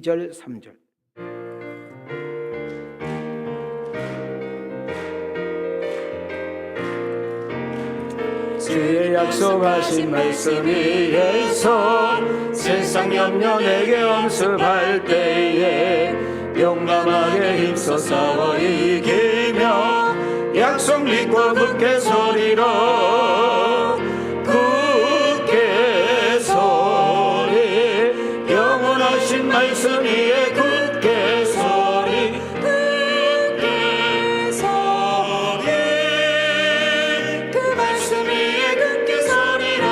2절 3절. 주의 약속하신 말씀 위에서 세상 염려 내게 엄습할 때에 용감하게 힘써 싸워 이기며 약속 믿고 굳게 서리라. 굳게 서리 영원하신 말씀 위에 굳게 서리. 굳게 서리 그 말씀 위에 굳게 서리라.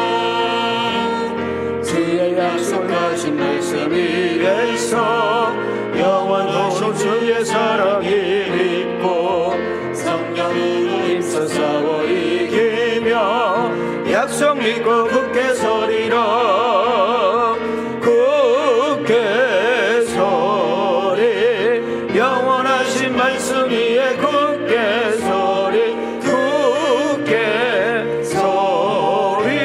주의 약속하신 말씀 위에서 영원토록 주의 사랑이 믿고 성령으로 힘써 싸워 이기며 약속 믿고 굳게 서리라. 굳게 서리 영원하신 말씀 위에 굳게 서리. 굳게 서리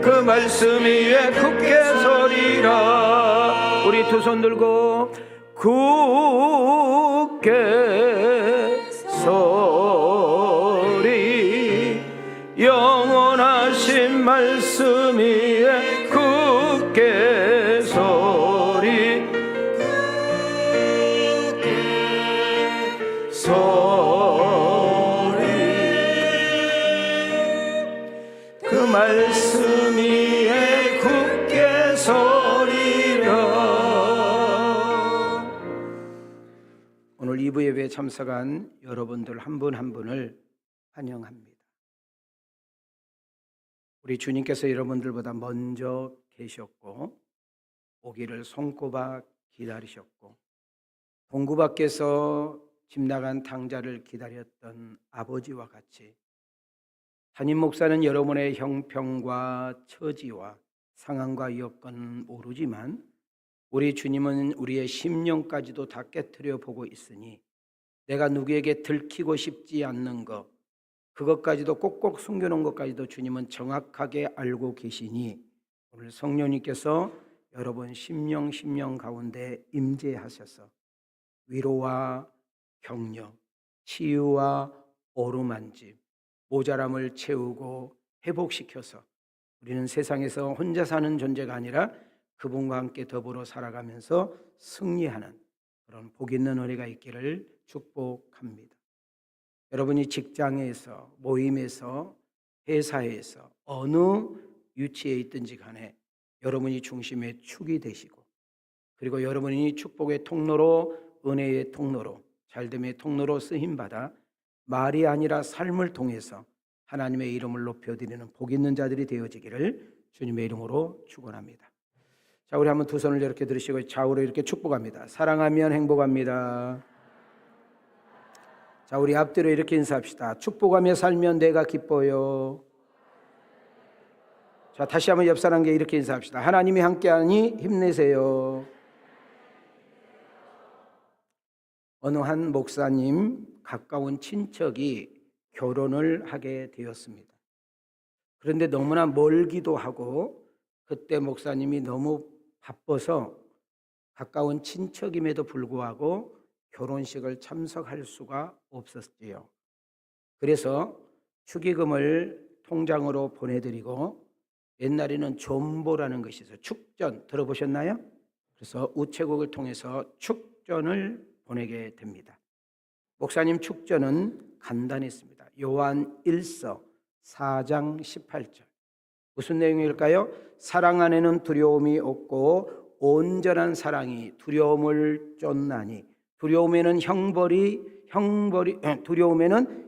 그 말씀 위에 굳게 서리라. 우리 두 손 들고 굳게 서리 영원하신 말씀 위에 굳게 서리. 굳게 서리 그 말씀 위에 굳게 서리라. 오늘 2부 예배에 참석한 여러분들 한 분 한 분을 환영합니다. 우리 주님께서 여러분들보다 먼저 계셨고 오기를 손꼽아 기다리셨고 동구 밖에서 집 나간 당자를 기다렸던 아버지와 같이 담임 목사는 여러분의 형편과 처지와 상황과 여건은 모르지만 우리 주님은 우리의 심령까지도 다 깨트려 보고 있으니 내가 누구에게 들키고 싶지 않는 것, 그것까지도 꼭꼭 숨겨놓은 것까지도 주님은 정확하게 알고 계시니 오늘 성령님께서 여러분 심령 가운데 임재하셔서 위로와 격려, 치유와 어루만짐, 모자람을 채우고 회복시켜서 우리는 세상에서 혼자 사는 존재가 아니라 그분과 함께 더불어 살아가면서 승리하는 그런 복 있는 은혜가 있기를 축복합니다. 여러분이 직장에서, 모임에서, 회사에서 어느 위치에 있든지 간에 여러분이 중심의 축이 되시고 그리고 여러분이 축복의 통로로, 은혜의 통로로, 잘됨의 통로로 쓰임받아 말이 아니라 삶을 통해서 하나님의 이름을 높여드리는 복 있는 자들이 되어지기를 주님의 이름으로 축원합니다. 자, 우리 한번 두 손을 이렇게 들으시고 좌우로 이렇게 축복합니다. 사랑하면 행복합니다. 자, 우리 앞뒤로 이렇게 인사합시다. 축복하며 살면 내가 기뻐요. 자, 다시 한번 옆 사람에게 이렇게 인사합시다. 하나님이 함께하니 힘내세요. 어느 한 목사님 가까운 친척이 결혼을 하게 되었습니다. 그런데 너무나 멀기도 하고 그때 목사님이 너무 바빠서 가까운 친척임에도 불구하고 결혼식을 참석할 수가 없었지요. 그래서 축의금을 통장으로 보내드리고 옛날에는 존보라는 것이 있어요. 축전 들어보셨나요? 그래서 우체국을 통해서 축전을 보내게 됩니다. 목사님 축전은 간단했습니다. 요한 1서 4장 18절. 무슨 내용일까요? 사랑 안에는 두려움이 없고 온전한 사랑이 두려움을 쫓나니 두려움에는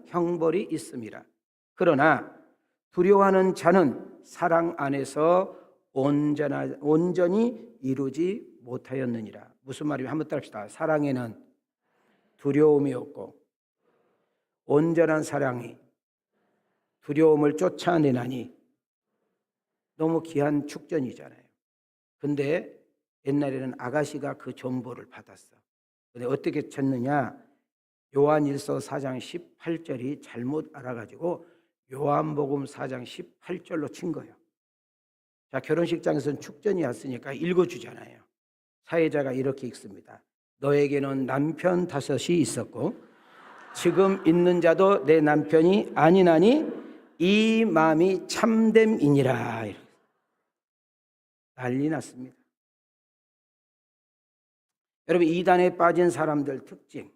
형벌이 있음이라. 그러나 두려워하는 자는 사랑 안에서 온전히 이루지 못하였느니라. 무슨 말이에요? 한번 따라합시다. 사랑에는 두려움이 없고 온전한 사랑이 두려움을 쫓아내나니. 너무 귀한 축전이잖아요. 근데 옛날에는 아가씨가 그 전보를 받았어. 근데 어떻게 쳤느냐? 요한 1서 4장 18절이 잘못 알아가지고 요한복음 4장 18절로 친 거예요. 자, 결혼식장에서는 축전이 왔으니까 읽어주잖아요. 사회자가 이렇게 읽습니다. 너에게는 남편 5이 있었고 지금 있는 자도 내 남편이 아니나니 이 마음이 참됨이니라. 난리 났습니다. 여러분, 이단에 빠진 사람들 특징,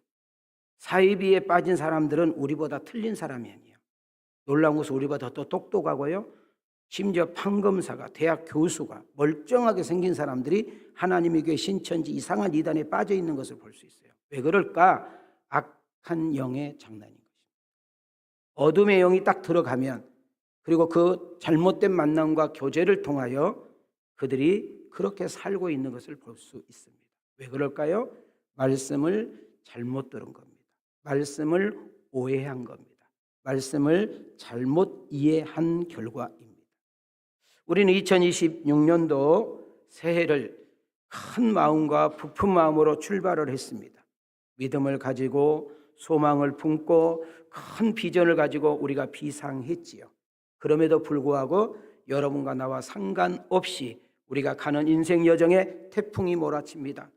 사이비에 빠진 사람들은 우리보다 틀린 사람이 아니에요. 놀라운 것은 우리보다 더 똑똑하고요, 심지어 판검사가, 대학 교수가, 멀쩡하게 생긴 사람들이 하나님의 교회 신천지 이상한 이단에 빠져 있는 것을 볼 수 있어요. 왜 그럴까? 악한 영의 장난인 것입니다. 어둠의 영이 딱 들어가면, 그리고 그 잘못된 만남과 교제를 통하여 그들이 그렇게 살고 있는 것을 볼 수 있습니다. 왜 그럴까요? 말씀을 잘못 들은 겁니다. 말씀을 오해한 겁니다. 말씀을 잘못 이해한 결과입니다. 우리는 2026년도 새해를 큰 마음과 부푼 마음으로 출발을 했습니다. 믿음을 가지고 소망을 품고 큰 비전을 가지고 우리가 비상했지요. 그럼에도 불구하고 여러분과 나와 상관없이 우리가 가는 인생 여정에 태풍이 몰아칩니다.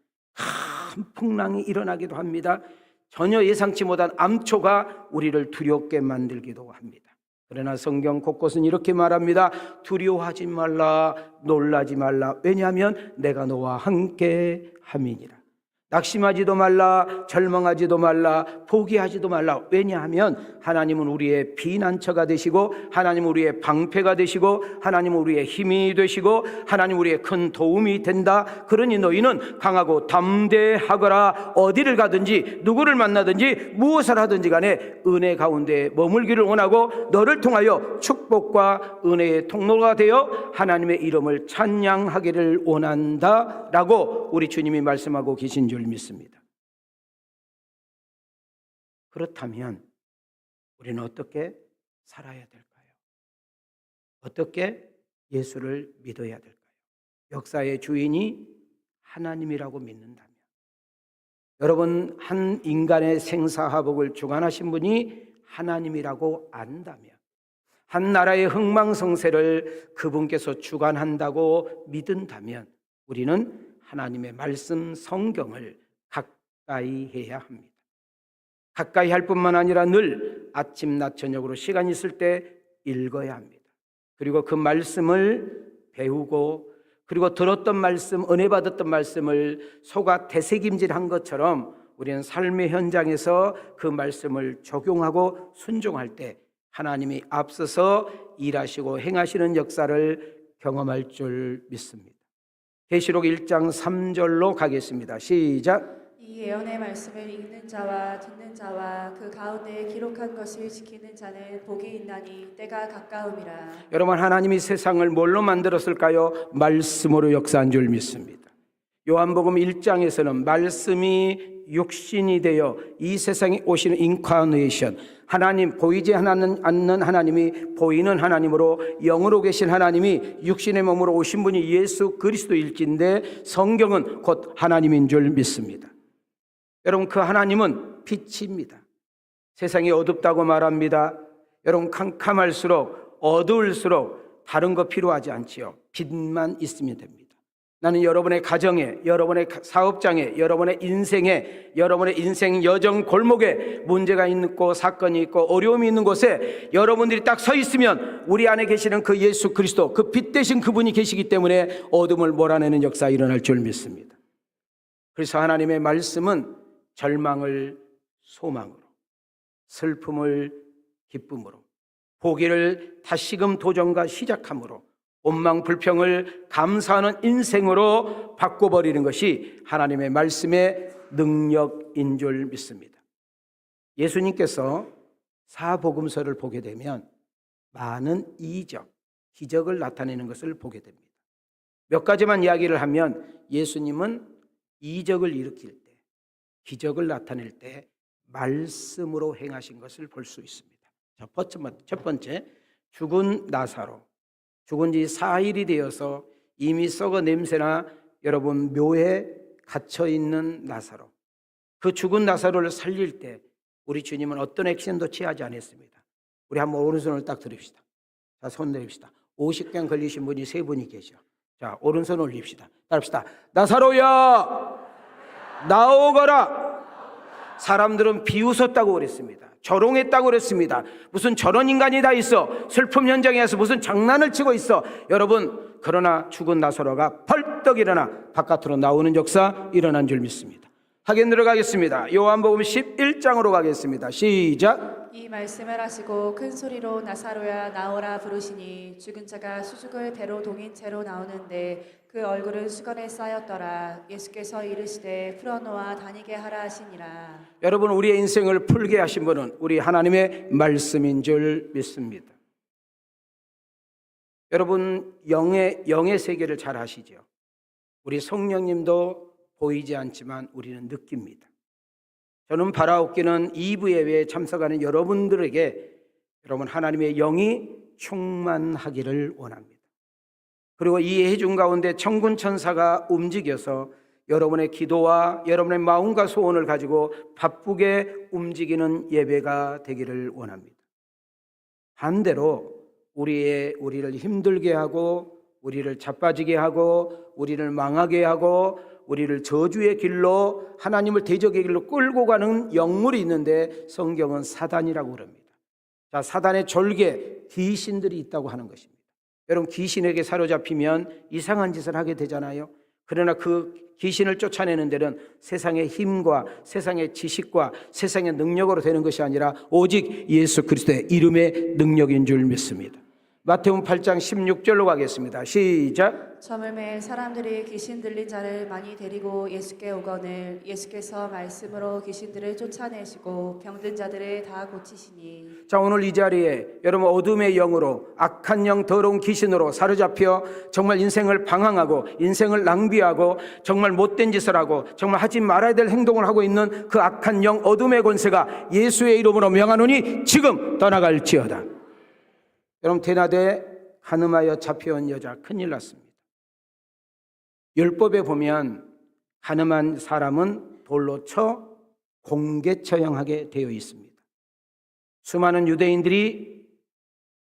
큰 풍랑이 일어나기도 합니다. 전혀 예상치 못한 암초가 우리를 두렵게 만들기도 합니다. 그러나 성경 곳곳은 이렇게 말합니다. 두려워하지 말라, 놀라지 말라. 왜냐하면 내가 너와 함께 함이니라. 낙심하지도 말라, 절망하지도 말라, 포기하지도 말라. 왜냐하면 하나님은 우리의 피난처가 되시고, 하나님은 우리의 방패가 되시고, 하나님은 우리의 힘이 되시고, 하나님은 우리의 큰 도움이 된다. 그러니 너희는 강하고 담대하거라. 어디를 가든지 누구를 만나든지 무엇을 하든지 간에 은혜 가운데 머물기를 원하고 너를 통하여 축복과 은혜의 통로가 되어 하나님의 이름을 찬양하기를 원한다 라고 우리 주님이 말씀하고 계신 줄 믿습니다. 그렇다면 우리는 어떻게 살아야 될까요? 어떻게 예수를 믿어야 될까요? 역사의 주인이 하나님이라고 믿는다면, 여러분, 한 인간의 생사화복을 주관하신 분이 하나님이라고 안다면, 한 나라의 흥망성쇠를 그분께서 주관한다고 믿는다면 우리는 하나님의 말씀 성경을 가까이 해야 합니다. 가까이 할 뿐만 아니라 늘 아침, 낮, 저녁으로 시간 있을 때 읽어야 합니다. 그리고 그 말씀을 배우고, 그리고 들었던 말씀, 은혜 받았던 말씀을 속아 되새김질한 것처럼 우리는 삶의 현장에서 그 말씀을 적용하고 순종할 때 하나님이 앞서서 일하시고 행하시는 역사를 경험할 줄 믿습니다. 계시록 1장 3절로 가겠습니다. 시작. 이 예언의 말씀을 읽는 자와 듣는 자와 그 가운데 기록한 것을 지키는 자는 복이 있나니 때가 가까움이라. 여러분, 하나님이 세상을 뭘로 만들었을까요? 말씀으로 역사한 줄 믿습니다. 요한복음 1장에서는 말씀이 육신이 되어 이 세상에 오시는 인카네이션, 하나님, 보이지 않는 하나님이 보이는 하나님으로 영으로 계신 하나님이 육신의 몸으로 오신 분이 예수 그리스도일진데 성경은 곧 하나님인 줄 믿습니다. 여러분, 그 하나님은 빛입니다. 세상이 어둡다고 말합니다. 여러분, 캄캄할수록, 어두울수록 다른 거 필요하지 않지요. 빛만 있으면 됩니다. 나는 여러분의 가정에, 여러분의 사업장에, 여러분의 인생에, 여러분의 인생 여정 골목에 문제가 있고 사건이 있고 어려움이 있는 곳에 여러분들이 딱 서 있으면 우리 안에 계시는 그 예수 그리스도, 그 빛 대신 그분이 계시기 때문에 어둠을 몰아내는 역사가 일어날 줄 믿습니다. 그래서 하나님의 말씀은 절망을 소망으로, 슬픔을 기쁨으로, 포기를 다시금 도전과 시작함으로, 원망 불평을 감사하는 인생으로 바꿔버리는 것이 하나님의 말씀의 능력인 줄 믿습니다. 예수님께서 사복음서를 보게 되면 많은 이적, 기적을 나타내는 것을 보게 됩니다. 몇 가지만 이야기를 하면 예수님은 이적을 일으킬 때, 기적을 나타낼 때 말씀으로 행하신 것을 볼 수 있습니다. 첫 번째, 죽은 나사로, 죽은 지 4일이 되어서 이미 썩어 냄새나 여러분 묘에 갇혀있는 나사로, 그 죽은 나사로를 살릴 때 우리 주님은 어떤 액션도 취하지 않았습니다. 우리 한번 오른손을 딱 들읍시다. 자, 손 내립시다. 50경 걸리신 분이 3분이 계셔. 자, 오른손 올립시다. 따릅시다. 나사로야, 나오거라. 사람들은 비웃었다고 그랬습니다. 조롱했다고 그랬습니다. 무슨 저런 인간이 다 있어. 슬픔 현장에서 무슨 장난을 치고 있어. 여러분, 그러나 죽은 나사로가 벌떡 일어나 바깥으로 나오는 역사 일어난 줄 믿습니다. 하긴 들어가겠습니다. 요한복음 11장으로 가겠습니다. 시작. 이 말씀을 하시고 큰 소리로 나사로야 나오라 부르시니 죽은 자가 수죽을 배로 동인 채로 나오는데 그 얼굴은 수건에 쌓였더라. 예수께서 이르시되 풀어놓아 다니게 하라 하시니라. 여러분, 우리의 인생을 풀게 하신 분은 우리 하나님의 말씀인 줄 믿습니다. 여러분, 영의 세계를 잘 아시죠? 우리 성령님도 보이지 않지만 우리는 느낍니다. 저는 바라옵기는 2부 예배에 참석하는 여러분들에게 여러분 하나님의 영이 충만하기를 원합니다. 그리고 이 해중 가운데 천군 천사가 움직여서 여러분의 기도와 여러분의 마음과 소원을 가지고 바쁘게 움직이는 예배가 되기를 원합니다. 반대로 우리를 힘들게 하고 우리를 자빠지게 하고 우리를 망하게 하고 우리를 저주의 길로 하나님을 대적의 길로 끌고 가는 영물이 있는데 성경은 사단이라고 그럽니다. 자, 사단의 졸개 귀신들이 있다고 하는 것입니다. 여러분, 귀신에게 사로잡히면 이상한 짓을 하게 되잖아요. 그러나 그 귀신을 쫓아내는 데는 세상의 힘과 세상의 지식과 세상의 능력으로 되는 것이 아니라 오직 예수 그리스도의 이름의 능력인 줄 믿습니다. 마태복음 8장 16절로 가겠습니다. 시작. 저물매 사람들이 귀신 들린 자를 많이 데리고 예수께 오거늘 예수께서 말씀으로 귀신들을 쫓아내시고 병든 자들을 다 고치시니. 자, 오늘 이 자리에 여러분 어둠의 영으로 악한 영 더러운 귀신으로 사로잡혀 정말 인생을 방황하고 인생을 낭비하고 정말 못된 짓을 하고 정말 하지 말아야 될 행동을 하고 있는 그 악한 영 어둠의 권세가 예수의 이름으로 명하노니 지금 떠나갈지어다. 여러분, 대낮에 간음하여 잡혀온 여자 큰일 났습니다. 율법에 보면 간음한 사람은 돌로 쳐 공개 처형하게 되어 있습니다. 수많은 유대인들이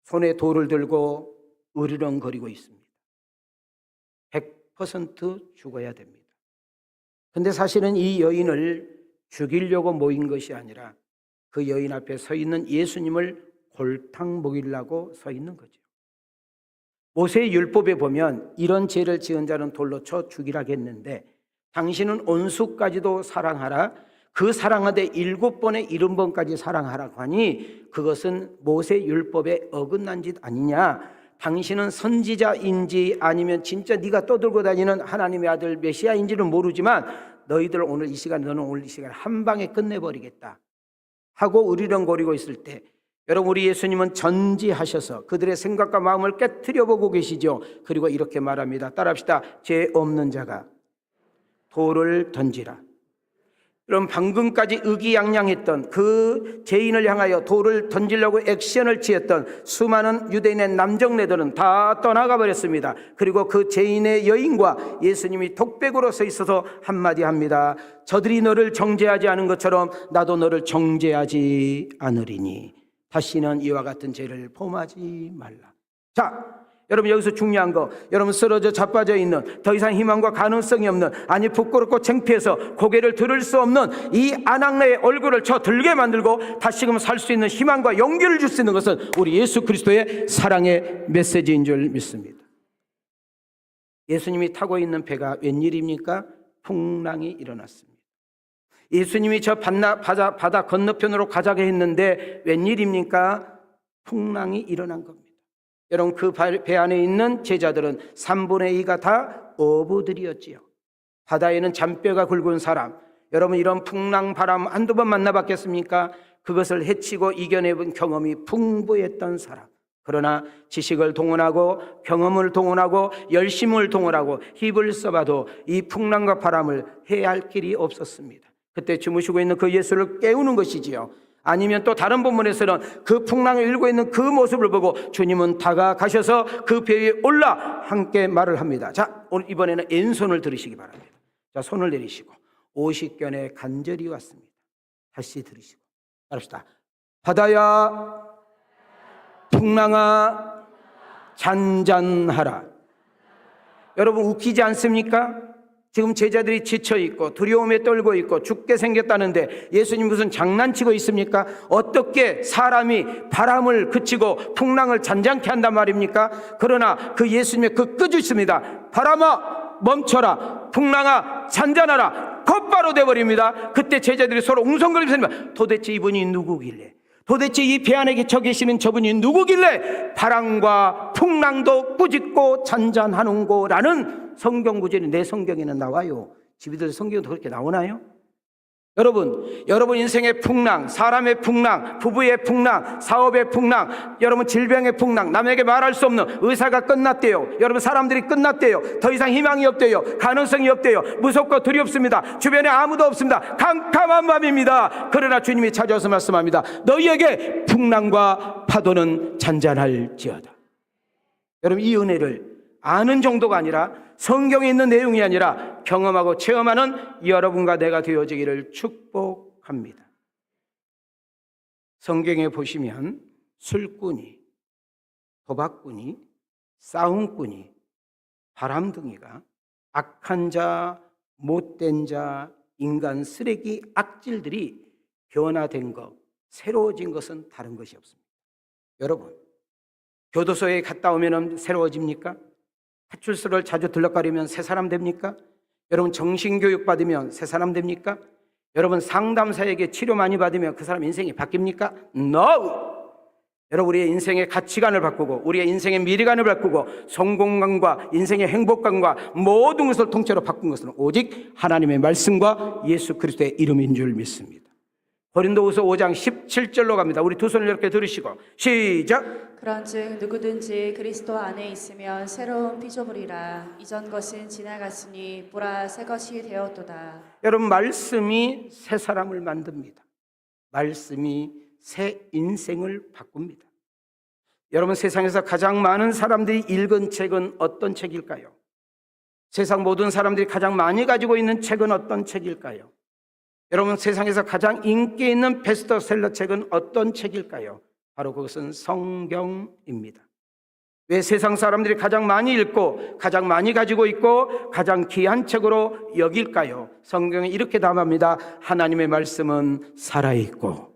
손에 돌을 들고 으르렁거리고 있습니다. 100% 죽어야 됩니다. 근데 사실은 이 여인을 죽이려고 모인 것이 아니라 그 여인 앞에 서 있는 예수님을 골탕 먹이려고 서 있는 거죠. 모세의 율법에 보면 이런 죄를 지은 자는 돌로 쳐 죽이라고 했는데 당신은 온수까지도 사랑하라, 그 사랑하되 7번에 70번까지 사랑하라고 하니 그것은 모세 율법에 어긋난 짓 아니냐. 당신은 선지자인지 아니면 진짜 네가 떠들고 다니는 하나님의 아들 메시아인지는 모르지만 너희들 오늘 이 시간, 너는 오늘 이 시간 한 방에 끝내버리겠다 하고 으리렁거리고 있을 때 여러분, 우리 예수님은 전지하셔서 그들의 생각과 마음을 깨트려 보고 계시죠. 그리고 이렇게 말합니다. 따라합시다. 죄 없는 자가 돌을 던지라. 여러분, 방금까지 의기양양했던 그 죄인을 향하여 돌을 던지려고 액션을 취했던 수많은 유대인의 남정네들은 다 떠나가 버렸습니다. 그리고 그 죄인의 여인과 예수님이 독백으로 서 있어서 한마디 합니다. 저들이 너를 정죄하지 않은 것처럼 나도 너를 정죄하지 않으리니 다시는 이와 같은 죄를 범하지 말라. 자, 여러분, 여기서 중요한 거, 여러분 쓰러져 자빠져 있는 더 이상 희망과 가능성이 없는, 아니 부끄럽고 창피해서 고개를 들을 수 없는 이 아낙네의 얼굴을 저 들게 만들고 다시금 살 수 있는 희망과 용기를 줄 수 있는 것은 우리 예수 그리스도의 사랑의 메시지인 줄 믿습니다. 예수님이 타고 있는 배가 웬일입니까? 풍랑이 일어났습니다. 예수님이 저 바다 건너편으로 가자고 했는데 웬일입니까? 풍랑이 일어난 겁니다. 여러분, 그 배 안에 있는 제자들은 3분의 2가 다 어부들이었지요. 바다에는 잔뼈가 굵은 사람, 여러분 이런 풍랑 바람 한두 번 만나봤겠습니까? 그것을 헤치고 이겨내본 경험이 풍부했던 사람. 그러나 지식을 동원하고 경험을 동원하고 열심을 동원하고 힘을 써봐도 이 풍랑과 바람을 해할 길이 없었습니다. 그때 주무시고 있는 그 예수를 깨우는 것이지요. 아니면 또 다른 본문에서는 그 풍랑을 일고 있는 그 모습을 보고 주님은 다가가셔서 그 배 위에 올라 함께 말을 합니다. 자, 오늘 이번에는 왼손을 들으시기 바랍니다. 자, 손을 내리시고 오십견에 간절히 왔습니다. 다시 들으시고 말합시다. 바다야, 풍랑아, 잔잔하라. 여러분 웃기지 않습니까? 지금 제자들이 지쳐있고 두려움에 떨고 있고 죽게 생겼다는데 예수님 무슨 장난치고 있습니까? 어떻게 사람이 바람을 그치고 풍랑을 잔잔케 한단 말입니까? 그러나 그 예수님의 그 끄주 있습니다. 바람아 멈춰라, 풍랑아 잔잔하라, 곧바로 돼버립니다. 그때 제자들이 서로 웅성거리면서 도대체 이분이 누구길래, 도대체 이 배 안에 갇혀 계시는 저분이 누구길래 바람과 풍랑도 꾸짖고 잔잔하는고라는 성경 구절이 내 성경에는 나와요. 집이들 성경도 그렇게 나오나요? 여러분 인생의 풍랑, 사람의 풍랑, 부부의 풍랑, 사업의 풍랑, 여러분 질병의 풍랑, 남에게 말할 수 없는 의사가 끝났대요. 여러분 사람들이 끝났대요. 더 이상 희망이 없대요. 가능성이 없대요. 무섭고 두렵습니다. 주변에 아무도 없습니다. 캄캄한 밤입니다. 그러나 주님이 찾아와서 말씀합니다. 너희에게 풍랑과 파도는 잔잔할지어다. 여러분 이 은혜를 아는 정도가 아니라 성경에 있는 내용이 아니라 경험하고 체험하는 여러분과 내가 되어지기를 축복합니다. 성경에 보시면 술꾼이, 도박꾼이, 싸움꾼이, 바람둥이가, 악한 자, 못된 자, 인간 쓰레기, 악질들이 변화된 것, 새로워진 것은 다른 것이 없습니다. 여러분 교도소에 갔다 오면 새로워집니까? 파출소를 자주 들락거리면 새 사람 됩니까? 여러분 정신교육 받으면 새 사람 됩니까? 여러분 상담사에게 치료 많이 받으면 그 사람 인생이 바뀝니까? No! 여러분 우리의 인생의 가치관을 바꾸고 우리의 인생의 미래관을 바꾸고 성공관과 인생의 행복관과 모든 것을 통째로 바꾼 것은 오직 하나님의 말씀과 예수 그리스도의 이름인 줄 믿습니다. 고린도후서 5장 17절로 갑니다. 우리 두 손을 이렇게 들으시고 시작. 그런즉 누구든지 그리스도 안에 있으면 새로운 피조물이라. 이전 것은 지나갔으니 보라 새 것이 되었도다. 여러분 말씀이 새 사람을 만듭니다. 말씀이 새 인생을 바꿉니다. 여러분 세상에서 가장 많은 사람들이 읽은 책은 어떤 책일까요? 세상 모든 사람들이 가장 많이 가지고 있는 책은 어떤 책일까요? 여러분 세상에서 가장 인기 있는 베스트셀러 책은 어떤 책일까요? 바로 그것은 성경입니다. 왜 세상 사람들이 가장 많이 읽고 가장 많이 가지고 있고 가장 귀한 책으로 여길까요? 성경에 이렇게 담합니다. 하나님의 말씀은 살아있고,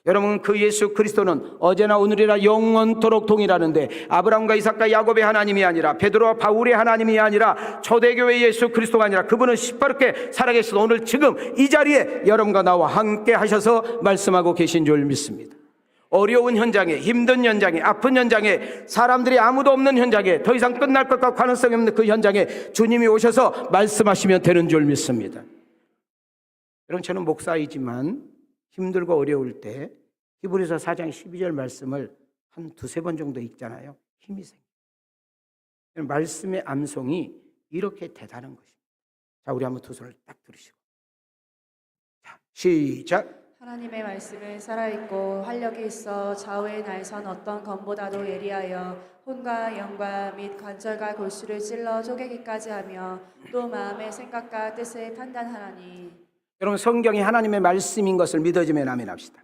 여러분 그 예수 그리스도는 어제나 오늘이나 영원토록 동일하는데 아브라함과 이삭과 야곱의 하나님이 아니라 베드로와 바울의 하나님이 아니라 초대교회 예수 그리스도가 아니라 그분은 시퍼렇게 살아계셔서 오늘 지금 이 자리에 여러분과 나와 함께 하셔서 말씀하고 계신 줄 믿습니다. 어려운 현장에, 힘든 현장에, 아픈 현장에, 사람들이 아무도 없는 현장에, 더 이상 끝날 것 같고 가능성이 없는 그 현장에 주님이 오셔서 말씀하시면 되는 줄 믿습니다. 여러분 저는 목사이지만 힘들고 어려울 때 히브리서 4장 12절 말씀을 한 두세 번 정도 읽잖아요. 힘이 생겨요. 말씀의 암송이 이렇게 대단한 것입니다. 자, 우리 한번 두 손을 딱 들으시고 자, 시작. 하나님의 말씀은 살아있고 활력이 있어 좌우의 날선 어떤 검보다도 예리하여 혼과 영과 및 관절과 골수를 찔러 쪼개기까지 하며 또 마음의 생각과 뜻을 판단하나니. 여러분 성경이 하나님의 말씀인 것을 믿어지면 아멘합시다.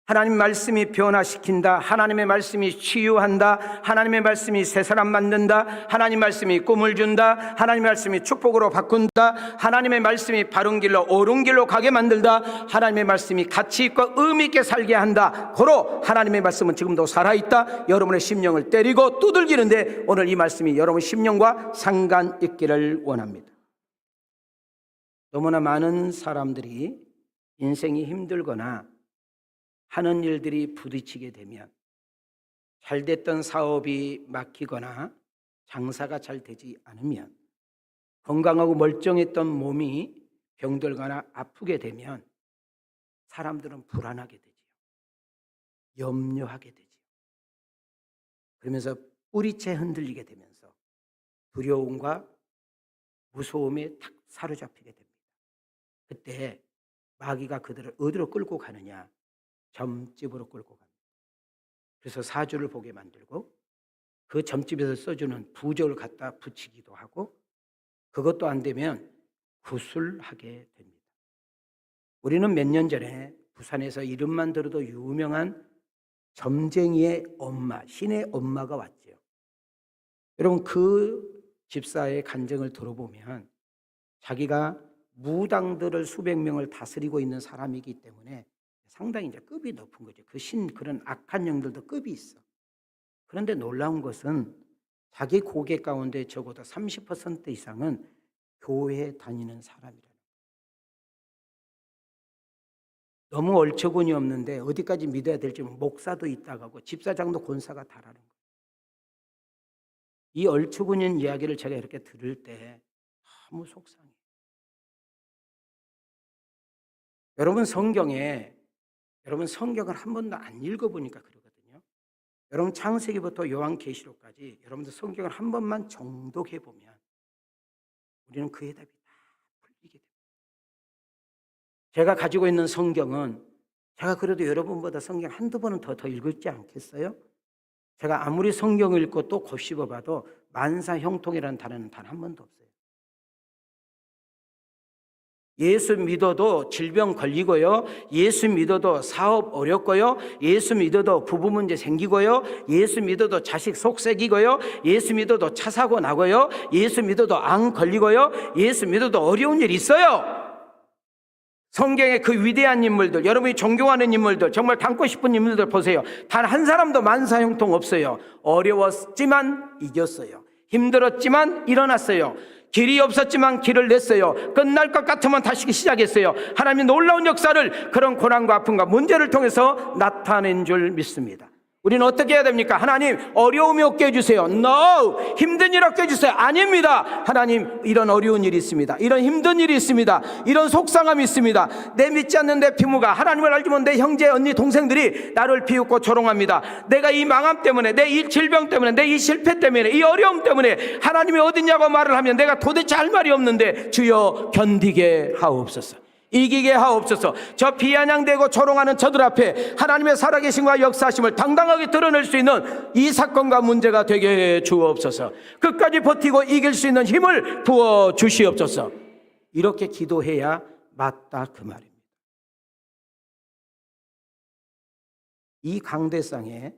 하나님 말씀이 변화시킨다. 하나님의 말씀이 치유한다. 하나님의 말씀이 새 사람 만든다. 하나님 말씀이 꿈을 준다. 하나님 말씀이 축복으로 바꾼다. 하나님의 말씀이 바른 길로 옳은 길로 가게 만들다. 하나님의 말씀이 가치 있고 의미 있게 살게 한다. 고로 하나님의 말씀은 지금도 살아있다. 여러분의 심령을 때리고 두들기는데 오늘 이 말씀이 여러분 심령과 상관 있기를 원합니다. 너무나 많은 사람들이 인생이 힘들거나 하는 일들이 부딪히게 되면 잘 됐던 사업이 막히거나 장사가 잘 되지 않으면 건강하고 멀쩡했던 몸이 병들거나 아프게 되면 사람들은 불안하게 되지요. 염려하게 되지요. 그러면서 뿌리채 흔들리게 되면서 두려움과 무서움에 탁 사로잡히게 됩니다. 그때 마귀가 그들을 어디로 끌고 가느냐? 점집으로 끌고 갑니다. 그래서 사주를 보게 만들고 그 점집에서 써주는 부적을 갖다 붙이기도 하고 그것도 안 되면 구술하게 됩니다. 우리는 몇 년 전에 부산에서 이름만 들어도 유명한 점쟁이의 엄마, 신의 엄마가 왔죠. 여러분 그 집사의 간증을 들어보면 자기가 무당들을 수백 명을 다스리고 있는 사람이기 때문에 상당히 이제 급이 높은 거죠. 그런 악한 영들도 급이 있어. 그런데 놀라운 것은 자기 고객 가운데 적어도 30% 이상은 교회에 다니는 사람이라는. 너무 얼처군이 없는데 어디까지 믿어야 될지 목사도 있다고 하고 집사장도 권사가 다라는 거예요. 이 얼처군인 이야기를 제가 이렇게 들을 때 너무 속상해요. 여러분 성경을 한 번도 안 읽어보니까 그러거든요. 여러분 창세기부터 요한계시록까지 여러분들 성경을 한 번만 정독해보면 우리는 그의 답이 다 풀리게 됩니다. 제가 가지고 있는 성경은 제가 그래도 여러분보다 성경 한두 번은 더 읽었지 않겠어요? 제가 아무리 성경을 읽고 또 곱씹어봐도 만사형통이라는 단어는 단 한 번도 없어요. 예수 믿어도 질병 걸리고요. 예수 믿어도 사업 어렵고요. 예수 믿어도 부부 문제 생기고요. 예수 믿어도 자식 속색이고요. 예수 믿어도 차 사고 나고요. 예수 믿어도 암 걸리고요. 예수 믿어도 어려운 일 있어요. 성경의 그 위대한 인물들, 여러분이 존경하는 인물들, 정말 닮고 싶은 인물들 보세요. 단 한 사람도 만사형통 없어요. 어려웠지만 이겼어요. 힘들었지만 일어났어요. 길이 없었지만 길을 냈어요. 끝날 것 같으면 다시 시작했어요. 하나님이 놀라운 역사를 그런 고난과 아픔과 문제를 통해서 나타낸 줄 믿습니다. 우리는 어떻게 해야 됩니까? 하나님 어려움이 없게 해주세요. No! 힘든 일 없게 해주세요. 아닙니다. 하나님 이런 어려운 일이 있습니다. 이런 힘든 일이 있습니다. 이런 속상함이 있습니다. 내 믿지 않는 내 피부가 하나님을 알지만 내 형제 언니 동생들이 나를 비웃고 조롱합니다. 내가 이 망함 때문에, 내 이 질병 때문에, 내 이 실패 때문에, 이 어려움 때문에 하나님이 어딨냐고 말을 하면 내가 도대체 할 말이 없는데 주여 견디게 하옵소서. 이기게 하옵소서. 저 비아냥대고 조롱하는 저들 앞에 하나님의 살아계심과 역사하심을 당당하게 드러낼 수 있는 이 사건과 문제가 되게 해 주옵소서. 끝까지 버티고 이길 수 있는 힘을 부어 주시옵소서. 이렇게 기도해야 맞다 그 말입니다. 이 강대상에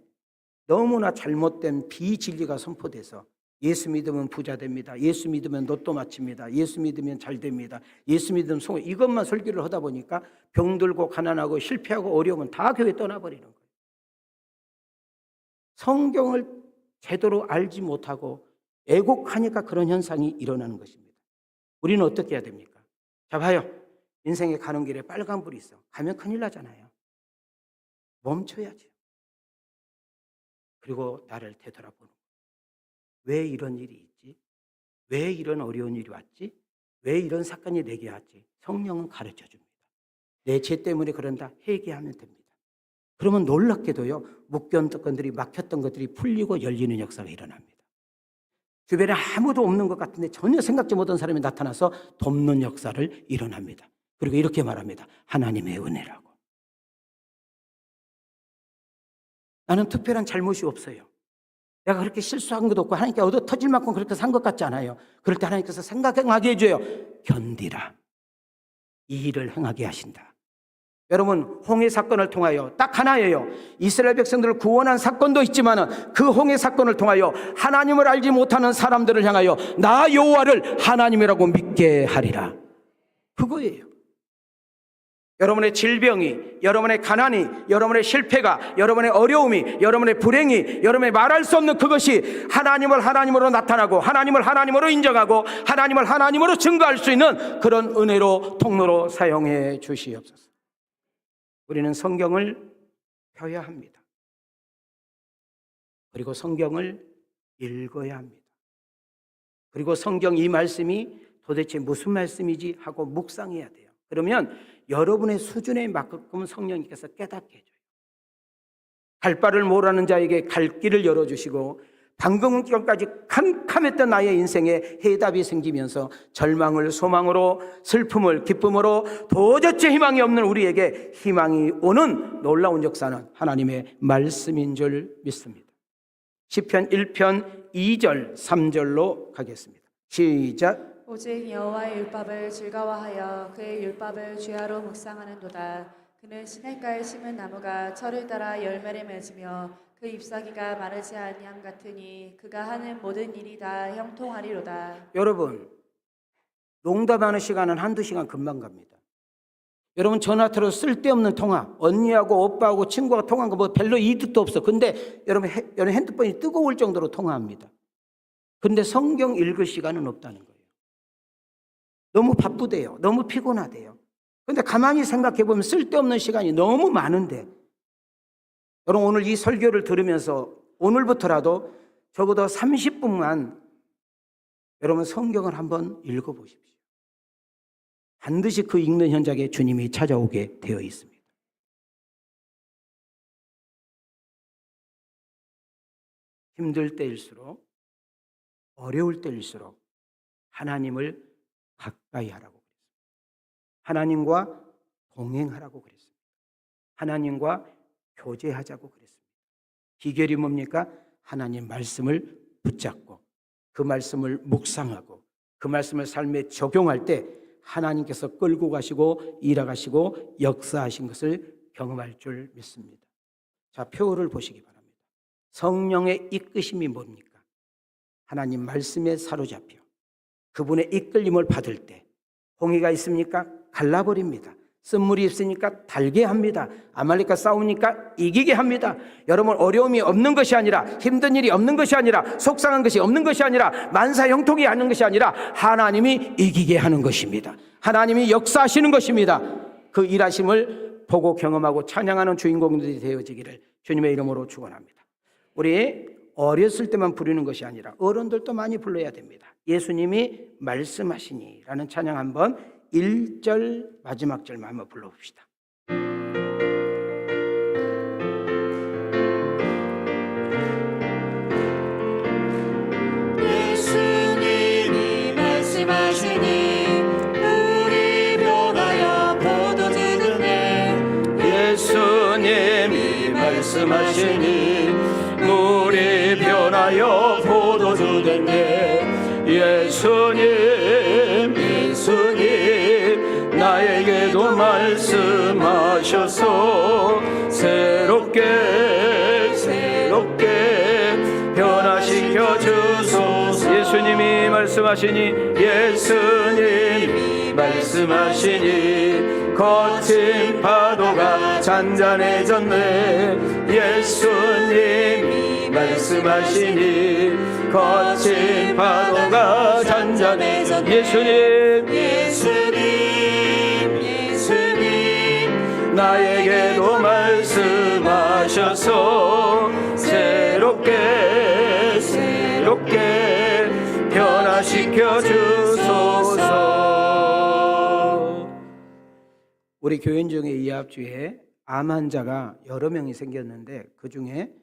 너무나 잘못된 비진리가 선포돼서 예수 믿으면 부자 됩니다. 예수 믿으면 로또 맞춥니다. 예수 믿으면 잘 됩니다. 예수 믿으면 성공. 이것만 설교를 하다 보니까 병들고 가난하고 실패하고 어려우면 다 교회 떠나버리는 거예요. 성경을 제대로 알지 못하고 애곡하니까 그런 현상이 일어나는 것입니다. 우리는 어떻게 해야 됩니까? 자 봐요. 인생에 가는 길에 빨간불이 있어. 가면 큰일 나잖아요. 멈춰야죠. 그리고 나를 되돌아보는 거예요. 왜 이런 일이 있지? 왜 이런 어려운 일이 왔지? 왜 이런 사건이 내게 왔지? 성령은 가르쳐 줍니다. 내 죄 때문에 그런다. 회개하면 됩니다. 그러면 놀랍게도요, 묶였던 것들이, 막혔던 것들이 풀리고 열리는 역사가 일어납니다. 주변에 아무도 없는 것 같은데 전혀 생각지 못한 사람이 나타나서 돕는 역사를 일어납니다. 그리고 이렇게 말합니다. 하나님의 은혜라고. 나는 특별한 잘못이 없어요. 내가 그렇게 실수한 것도 없고 하나님께 얻어 터질 만큼 그렇게 산 것 같지 않아요. 그럴 때 하나님께서 생각하게 해줘요. 견디라. 이 일을 행하게 하신다. 여러분, 홍해 사건을 통하여 딱 하나예요. 이스라엘 백성들을 구원한 사건도 있지만 그 홍해 사건을 통하여 하나님을 알지 못하는 사람들을 향하여 나 여호와를 하나님이라고 믿게 하리라. 그거예요. 여러분의 질병이, 여러분의 가난이, 여러분의 실패가, 여러분의 어려움이, 여러분의 불행이, 여러분의 말할 수 없는 그것이 하나님을 하나님으로 나타나고 하나님을 하나님으로 인정하고 하나님을 하나님으로 증거할 수 있는 그런 은혜로 통로로 사용해 주시옵소서. 우리는 성경을 펴야 합니다. 그리고 성경을 읽어야 합니다. 그리고 성경 이 말씀이 도대체 무슨 말씀이지 하고 묵상해야 돼요. 그러면 여러분의 수준에 맞게끔 성령님께서 깨닫게 해줘요. 갈 바를 모르는 자에게 갈 길을 열어주시고 방금 전까지 캄캄했던 나의 인생에 해답이 생기면서 절망을 소망으로, 슬픔을 기쁨으로, 도저히 희망이 없는 우리에게 희망이 오는 놀라운 역사는 하나님의 말씀인 줄 믿습니다. 시편 1편 2절 3절로 가겠습니다. 시작. 오직 여호와의 율법을 즐거워하여 그의 율법을 주야로 묵상하는도다. 그는 시냇가에 심은 나무가 철을 따라 열매를 맺으며 그 잎사귀가 마르지 아니함 같으니 그가 하는 모든 일이 다 형통하리로다. 여러분, 농담하는 시간은 한두 시간 금방 갑니다. 여러분 전화통화 쓸데없는 통화, 언니하고 오빠하고 친구가 통화한 거 뭐 별로 이득도 없어. 근데 여러분 핸드폰이 뜨거울 정도로 통화합니다. 근데 성경 읽을 시간은 없다는 거예요. 너무 바쁘대요. 너무 피곤하대요. 근데 가만히 생각해 보면 쓸데없는 시간이 너무 많은데, 여러분 오늘 이 설교를 들으면서 오늘부터라도 적어도 30분만 여러분 성경을 한번 읽어보십시오. 반드시 그 읽는 현장에 주님이 찾아오게 되어 있습니다. 힘들 때일수록, 어려울 때일수록 하나님을 가까이 하라고 그랬습니다. 하나님과 동행하라고 그랬습니다. 하나님과 교제하자고 그랬습니다. 비결이 뭡니까? 하나님 말씀을 붙잡고 그 말씀을 묵상하고 그 말씀을 삶에 적용할 때 하나님께서 끌고 가시고 일하가시고 역사하신 것을 경험할 줄 믿습니다. 자, 표를 보시기 바랍니다. 성령의 이끄심이 뭡니까? 하나님 말씀에 사로잡혀 그분의 이끌림을 받을 때 홍해가 있습니까? 갈라버립니다. 쓴물이 있으니까 달게 합니다. 아말렉과 싸우니까 이기게 합니다. 여러분 어려움이 없는 것이 아니라, 힘든 일이 없는 것이 아니라, 속상한 것이 없는 것이 아니라, 만사 형통이 하는 것이 아니라 하나님이 이기게 하는 것입니다. 하나님이 역사하시는 것입니다. 그 일하심을 보고 경험하고 찬양하는 주인공들이 되어지기를 주님의 이름으로 축원합니다. 우리 어렸을 때만 부르는 것이 아니라 어른들도 많이 불러야 됩니다. 예수님이 말씀하시니 라는 찬양 한번 1절 마지막 절만 한번 불러봅시다. 예수님이 말씀하시니 물이 변하여 포도주 되네. 예수님이 말씀하시니 물이 변하여 포도주 됐네. 예수님 나에게도 말씀하셔서 새롭게 변화시켜 주소서. 예수님이 말씀하시니 거친 파도가 잔잔해졌네. 예수님이 말씀하시니 거친 파도가 잔잔해졌네. 예수님 나에게도 말씀하셔서 새롭게 변화시켜 주소서. 우리 교인 중에 이 앞주에 암 환자가 여러 명이 생겼는데 그 중에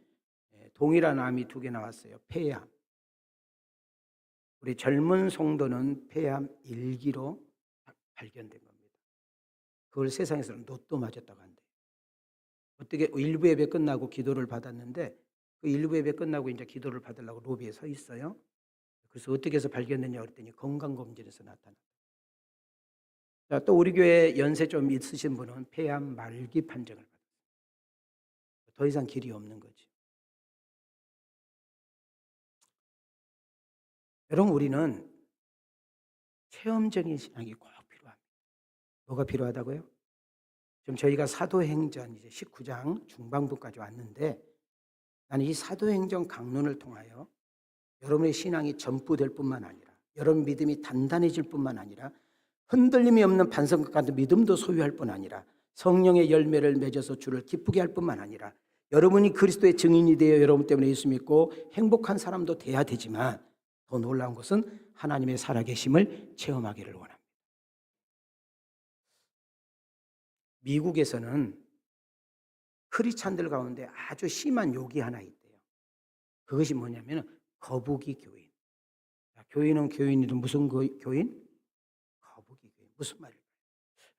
동일한 암이 2개 나왔어요. 폐암. 우리 젊은 성도는 폐암 1기로 발견된 겁니다. 그걸 세상에서는 로또 맞았다고 한대요. 어떻게 일부 예배 끝나고 기도를 받았는데 그 일부 예배 끝나고 이제 기도를 받으려고 로비에 서 있어요. 그래서 어떻게 해서 발견됐냐 그랬더니 건강검진에서 나타났다. 자, 또 우리 교회 연세 좀 있으신 분은 폐암 말기 판정을 받았어요. 더 이상 길이 없는 거지. 여러분 우리는 체험적인 신앙이 꼭 필요합니다. 뭐가 필요하다고요? 지금 저희가 사도행전 이제 19장 중반부까지 왔는데 나는 이 사도행전 강론을 통하여 여러분의 신앙이 전부될 뿐만 아니라 여러분 믿음이 단단해질 뿐만 아니라 흔들림이 없는 반석과 같은 믿음도 소유할 뿐 아니라 성령의 열매를 맺어서 주를 기쁘게 할 뿐만 아니라 여러분이 그리스도의 증인이 되어 여러분 때문에 예수 믿고 행복한 사람도 돼야 되지만 더 놀라운 것은 하나님의 살아계심을 체험하기를 원합니다. 미국에서는 크리스찬들 가운데 아주 심한 욕이 하나 있대요. 그것이 뭐냐면 거북이 교인. 교인은 교인이든 무슨 교인? 거북이 교인. 무슨 말일까요?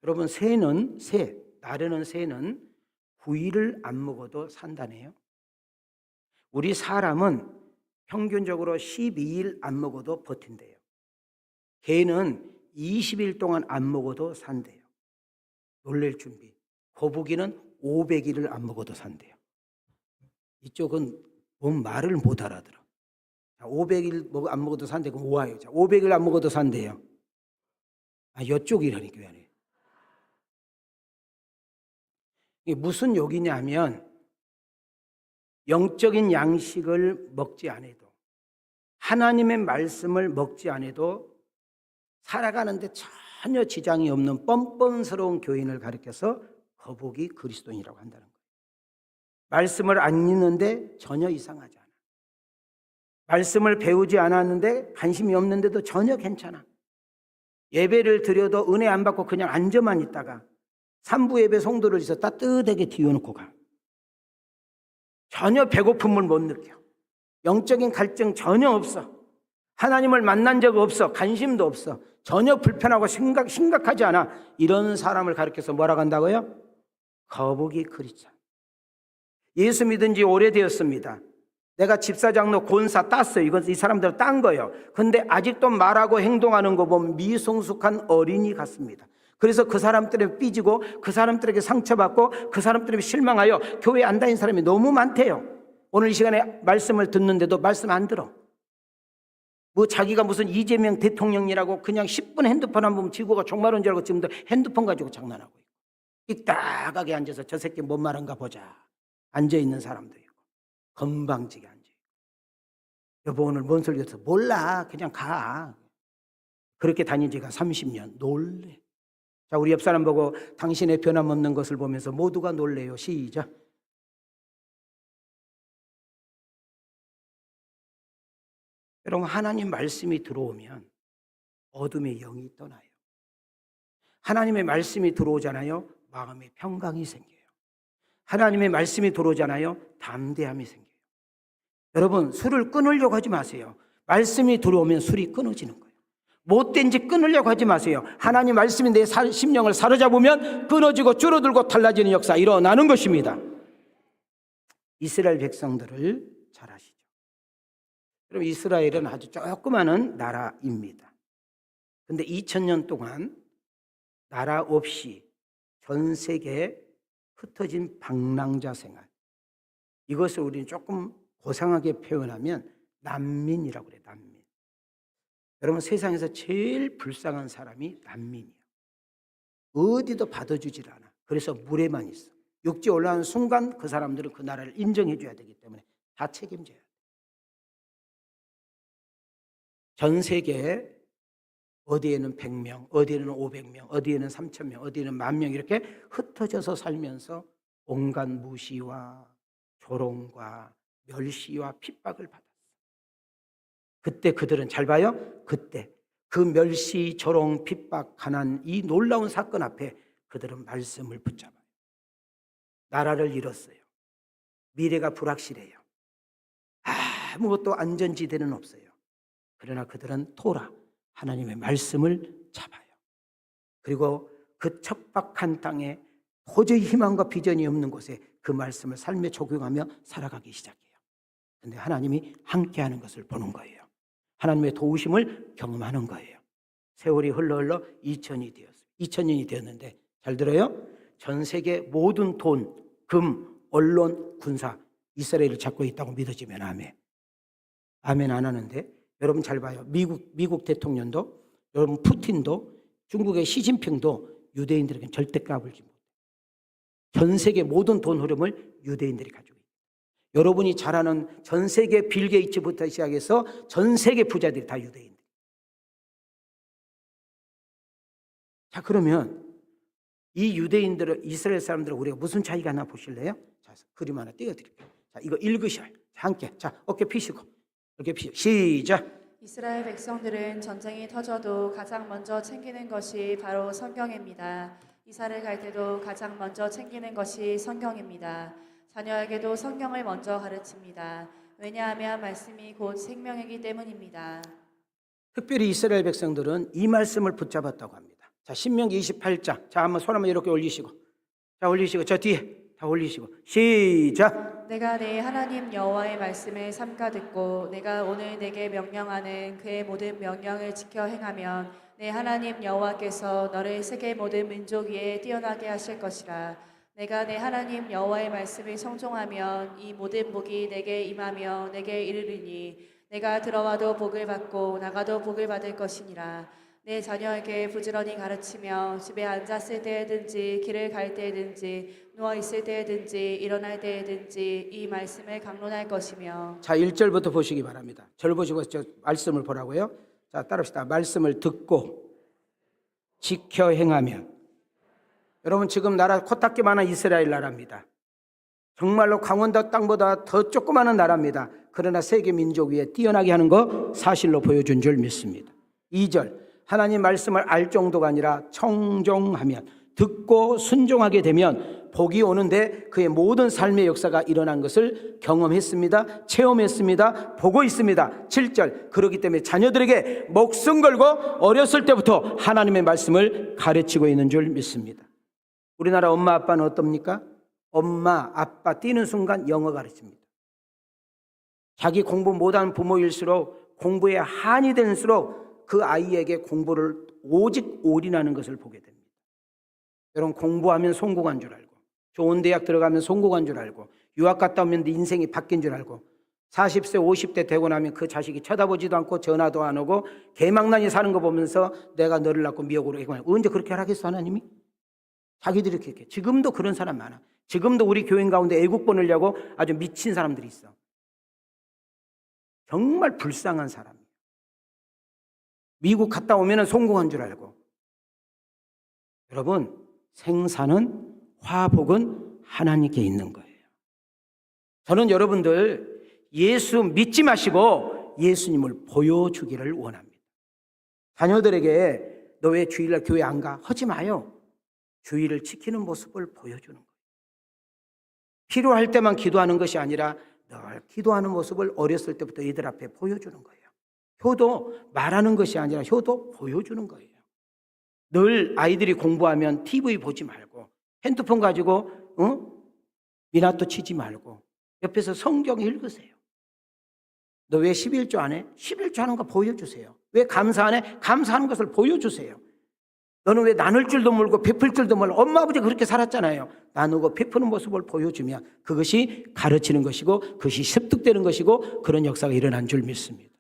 여러분 나르는 새는 9일을 안 먹어도 산다네요. 우리 사람은 평균적으로 12일 안 먹어도 버틴대요. 개는 20일 동안 안 먹어도 산대요. 놀랄 준비. 거북이는 500일을 안 먹어도 산대요. 이쪽은 뭔 말을 못 알아들어. 500일 안 먹어도 산대. 그럼 오하요. 500일 안 먹어도 산대요. 이쪽이라니까. 왜 안 해? 이게 무슨 욕이냐면 영적인 양식을 먹지 않아도, 하나님의 말씀을 먹지 않아도 살아가는데 전혀 지장이 없는 뻔뻔스러운 교인을 가리켜서 거북이 그리스도인이라고 한다는 거예요. 말씀을 안 읽는데 전혀 이상하지 않아. 말씀을 배우지 않았는데 관심이 없는데도 전혀 괜찮아. 예배를 드려도 은혜 안 받고 그냥 앉아만 있다가 3부 예배 성도를 있어 따뜻하게 뒤워놓고 가. 전혀 배고픔을 못 느껴. 영적인 갈증 전혀 없어. 하나님을 만난 적 없어. 관심도 없어. 전혀 불편하고 심각하지 않아. 이런 사람을 가리켜서 뭐라고 한다고요? 거북이 크리스찬. 예수 믿은 지 오래되었습니다. 내가 집사장로 권사 땄어요. 이건 이 사람들 딴 거예요. 근데 아직도 말하고 행동하는 거 보면 미성숙한 어린이 같습니다. 그래서 그 사람들에게 삐지고 그 사람들에게 상처받고 그 사람들에게 실망하여 교회 안 다닌 사람이 너무 많대요. 오늘 이 시간에 말씀을 듣는데도 말씀 안 들어. 뭐 자기가 무슨 이재명 대통령이라고 그냥 10분 핸드폰 한 번 지구가 종말인 줄 알고 지금도 핸드폰 가지고 장난하고 있고, 삐딱하게 앉아서 저 새끼 뭔 말인가 보자 앉아있는 사람도 있고, 건방지게 앉아있고. 여보 오늘 뭔 소리 했어? 몰라, 그냥 가. 그렇게 다닌 지가 30년. 놀래. 자, 우리 옆 사람 보고 당신의 변함없는 것을 보면서 모두가 놀래요. 시작. 여러분, 하나님 말씀이 들어오면 어둠의 영이 떠나요. 하나님의 말씀이 들어오잖아요. 마음에 평강이 생겨요. 하나님의 말씀이 들어오잖아요. 담대함이 생겨요. 여러분, 술을 끊으려고 하지 마세요. 말씀이 들어오면 술이 끊어지는 거예요. 못된 짓 끊으려고 하지 마세요. 하나님 말씀이 내 심령을 사로잡으면 끊어지고 줄어들고 달라지는 역사 일어나는 것입니다. 이스라엘 백성들을 잘 아시죠? 그럼 이스라엘은 아주 조그마한 나라입니다. 근데 2000년 동안 나라 없이 전 세계에 흩어진 방랑자 생활, 이것을 우리는 조금 고상하게 표현하면 난민이라고 그래요. 난민. 여러분, 세상에서 제일 불쌍한 사람이 난민이에요. 어디도 받아주질 않아. 그래서 물에만 있어. 육지에 올라가는 순간 그 사람들은 그 나라를 인정해 줘야 되기 때문에 다 책임져야 돼. 전 세계에 어디에는 100명, 어디에는 500명, 어디에는 3000명, 어디에는 10,000명 이렇게 흩어져서 살면서 온갖 무시와 조롱과 멸시와 핍박을 받았어. 그때 그들은 잘 봐요. 그때 그 멸시, 조롱, 핍박, 가난, 이 놀라운 사건 앞에 그들은 말씀을 붙잡아요. 나라를 잃었어요. 미래가 불확실해요. 아무것도 안전지대는 없어요. 그러나 그들은 토라, 하나님의 말씀을 잡아요. 그리고 그 척박한 땅에 도저히 희망과 비전이 없는 곳에 그 말씀을 삶에 적용하며 살아가기 시작해요. 그런데 하나님이 함께하는 것을 보는 거예요. 하나님의 도우심을 경험하는 거예요. 세월이 흘러 2000년이 되었는데, 잘 들어요? 전 세계 모든 돈, 금, 언론, 군사 이스라엘을 잡고 있다고 믿어지면 아멘. 아멘 안 하는데, 여러분 잘 봐요. 미국 대통령도, 여러분 푸틴도, 중국의 시진핑도 유대인들에게 절대 까불지 못해요. 전 세계 모든 돈 흐름을 유대인들이 가지고 있어요. 여러분이 잘 아는 전 세계 빌 게이츠부터 시작해서 전 세계 부자들이 다 유대인들. 자, 그러면 이 유대인들은, 이스라엘 사람들은 우리가 무슨 차이가 나 보실래요? 자, 그림 하나 띄워드릴게요. 자, 이거 읽으셔요. 함께. 자, 어깨 펴시고. 어깨 펴시고. 시작. 이스라엘 백성들은 전쟁이 터져도 가장 먼저 챙기는 것이 바로 성경입니다. 이사를 갈 때도 가장 먼저 챙기는 것이 성경입니다. 자녀에게도 성경을 먼저 가르칩니다. 왜냐하면 말씀이 곧 생명이기 때문입니다. 특별히 이스라엘 백성들은 이 말씀을 붙잡았다고 합니다. 자, 신명기 28장. 자, 한번 손 한번 이렇게 올리시고. 자, 올리시고. 저 뒤에 다 올리시고. 시작. 내가 내 하나님 여호와의 말씀을 삼가 듣고 내가 오늘 내게 명령하는 그의 모든 명령을 지켜 행하면 내 하나님 여호와께서 너를 세계 모든 민족 위에 뛰어나게 하실 것이라. 내가 내 하나님 여호와의 말씀을 청종하면 이 모든 복이 내게 임하며 내게 이르리니 내가 들어와도 복을 받고 나가도 복을 받을 것이니라. 내 자녀에게 부지런히 가르치며 집에 앉았을 때에든지 길을 갈 때에든지 누워 있을 때에든지 일어날 때에든지 이 말씀을 강론할 것이며. 자, 1절부터 보시기 바랍니다. 절 보시고 저 말씀을 보라고요. 자, 따라합시다. 말씀을 듣고 지켜 행하면. 여러분, 지금 나라 코딱지만한 이스라엘 나라입니다. 정말로 강원도 땅보다 더 조그마한 나라입니다. 그러나 세계 민족 위에 뛰어나게 하는 거 사실로 보여준 줄 믿습니다. 2절, 하나님 말씀을 알 정도가 아니라 청종하면, 듣고 순종하게 되면 복이 오는데 그의 모든 삶의 역사가 일어난 것을 경험했습니다. 체험했습니다. 보고 있습니다. 7절, 그렇기 때문에 자녀들에게 목숨 걸고 어렸을 때부터 하나님의 말씀을 가르치고 있는 줄 믿습니다. 우리나라 엄마 아빠는 어떻습니까? 엄마 아빠 뛰는 순간 영어 가르칩니다. 자기 공부 못하는 부모일수록 공부에 한이 될수록 그 아이에게 공부를 오직 올인하는 것을 보게 됩니다. 여러분, 공부하면 성공한 줄 알고, 좋은 대학 들어가면 성공한 줄 알고, 유학 갔다 오면 네 인생이 바뀐 줄 알고, 40세 50대 되고 나면 그 자식이 쳐다보지도 않고 전화도 안 오고 개망난이 사는 거 보면서 내가 너를 낳고 미역으로 해고, 언제 그렇게 하라겠어 하나님이? 자기들이 그렇게. 지금도 그런 사람 많아. 지금도 우리 교인 가운데 애국 보내려고 아주 미친 사람들이 있어. 정말 불쌍한 사람이에요. 미국 갔다 오면 성공한 줄 알고. 여러분, 생사는, 화복은 하나님께 있는 거예요. 저는 여러분들 예수 믿지 마시고 예수님을 보여주기를 원합니다. 자녀들에게 너 왜 주일날 교회 안 가? 하지 마요. 주의를 지키는 모습을 보여주는 거예요. 필요할 때만 기도하는 것이 아니라 늘 기도하는 모습을 어렸을 때부터 애들 앞에 보여주는 거예요. 효도 말하는 것이 아니라 효도 보여주는 거예요. 늘 아이들이 공부하면 TV 보지 말고 핸드폰 가지고 미나토 치지 말고 옆에서 성경 읽으세요. 너 왜 11조 안 해? 11조 하는 거 보여주세요. 왜 감사 안 해? 감사하는 것을 보여주세요. 너는 왜 나눌 줄도 모르고 베풀 줄도 몰라? 엄마 아버지 그렇게 살았잖아요. 나누고 베푸는 모습을 보여주면 그것이 가르치는 것이고 그것이 습득되는 것이고 그런 역사가 일어난 줄 믿습니다.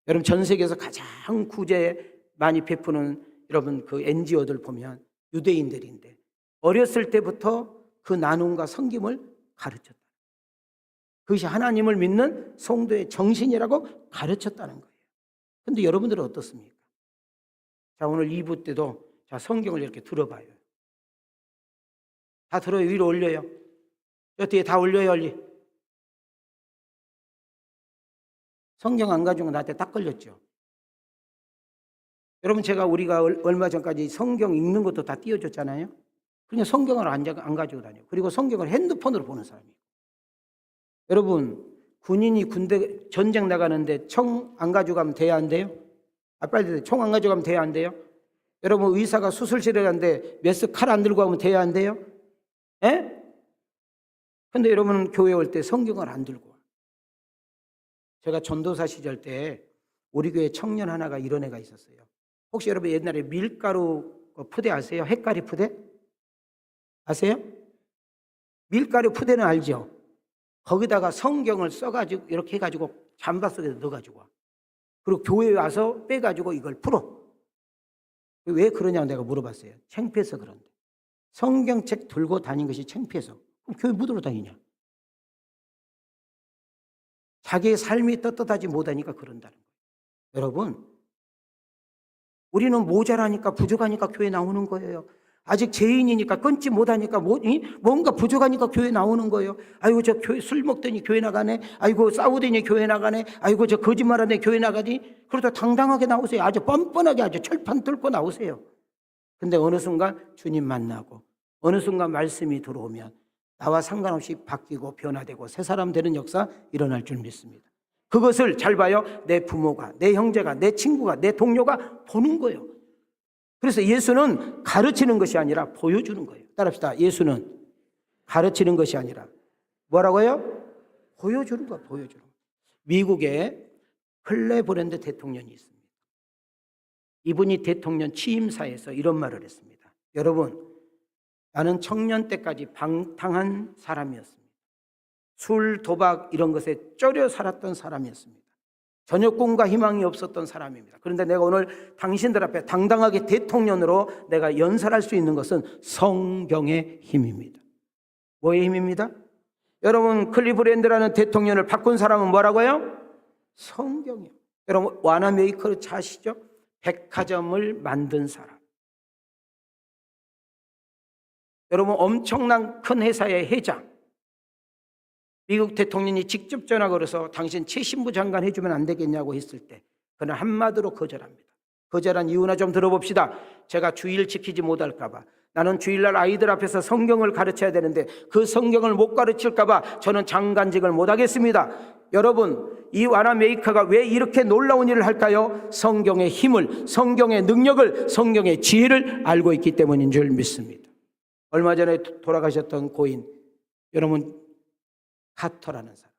여러분, 전 세계에서 가장 구제 많이 베푸는 여러분 그 NGO들 보면 유대인들인데 어렸을 때부터 그 나눔과 섬김을 가르쳤다. 그것이 하나님을 믿는 성도의 정신이라고 가르쳤다는 거예요. 그런데 여러분들은 어떻습니까? 자, 오늘 2부 때도 자, 성경을 이렇게 들어봐요. 다 들어요. 위로 올려요. 저 뒤에 다 올려요. 얼리. 성경 안 가지고 나한테 딱 걸렸죠. 여러분, 우리가 얼마 전까지 성경 읽는 것도 다 띄워줬잖아요. 그냥 성경을 안 가지고 다녀요. 그리고 성경을 핸드폰으로 보는 사람이에요. 여러분, 군인이 군대 전쟁 나가는데 총 안 가져가면 돼야 안 돼요? 빨리 총 안 가져가면 돼야 안 돼요? 여러분, 의사가 수술실에 갔는데 메스 칼 안 들고 가면 돼야 안 돼요? 예? 근데 여러분, 교회 올 때 성경을 안 들고 와. 제가 전도사 시절 때 우리 교회 청년 하나가 이런 애가 있었어요. 혹시 여러분 옛날에 밀가루 푸대 아세요? 햇가리 푸대? 아세요? 밀가루 푸대는 알죠? 거기다가 성경을 써가지고 이렇게 해가지고 잠바 속에 넣어가지고 와. 그리고 교회에 와서 빼가지고 이걸 풀어. 왜 그러냐고 내가 물어봤어요. 창피해서 그런데. 성경책 들고 다닌 것이 창피해서. 그럼 교회 뭐 들고 다니냐? 자기의 삶이 떳떳하지 못하니까 그런다는 거예요. 여러분, 우리는 모자라니까 부족하니까 교회 나오는 거예요. 아직 죄인이니까 끊지 못하니까 뭔가 부족하니까 교회 나오는 거예요. 아이고, 저 교회 술 먹더니 교회 나가네. 아이고, 싸우더니 교회 나가네. 아이고, 저 거짓말하네 교회 나가니. 그러다 당당하게 나오세요. 아주 뻔뻔하게 아주 철판 뚫고 나오세요. 근데 어느 순간 주님 만나고 어느 순간 말씀이 들어오면 나와 상관없이 바뀌고 변화되고 새 사람 되는 역사 일어날 줄 믿습니다. 그것을 잘 봐요. 내 부모가, 내 형제가, 내 친구가, 내 동료가 보는 거예요. 그래서 예수는 가르치는 것이 아니라 보여주는 거예요. 따라합시다. 예수는 가르치는 것이 아니라 뭐라고요? 보여주는 거예요. 보여주는 거예요. 미국에 클레브랜드 대통령이 있습니다. 이분이 대통령 취임사에서 이런 말을 했습니다. 여러분, 나는 청년 때까지 방탕한 사람이었습니다. 술, 도박 이런 것에 쩔여 살았던 사람이었습니다. 전혀 꿈과 희망이 없었던 사람입니다. 그런데 내가 오늘 당신들 앞에 당당하게 대통령으로 내가 연설할 수 있는 것은 성경의 힘입니다. 뭐의 힘입니다? 여러분, 클리브랜드라는 대통령을 바꾼 사람은 뭐라고요? 성경이요. 여러분, 와나메이커를 아시죠? 백화점을 만든 사람. 여러분, 엄청난 큰 회사의 회장. 미국 대통령이 직접 전화 걸어서 당신 최신부 장관 해주면 안 되겠냐고 했을 때 그는 한마디로 거절합니다. 거절한 이유나 좀 들어봅시다. 제가 주일 지키지 못할까 봐. 나는 주일날 아이들 앞에서 성경을 가르쳐야 되는데 그 성경을 못 가르칠까 봐 저는 장관직을 못 하겠습니다. 여러분, 이 와나메이커가 왜 이렇게 놀라운 일을 할까요? 성경의 힘을, 성경의 능력을, 성경의 지혜를 알고 있기 때문인 줄 믿습니다. 얼마 전에 돌아가셨던 고인, 여러분, 카터라는 사람.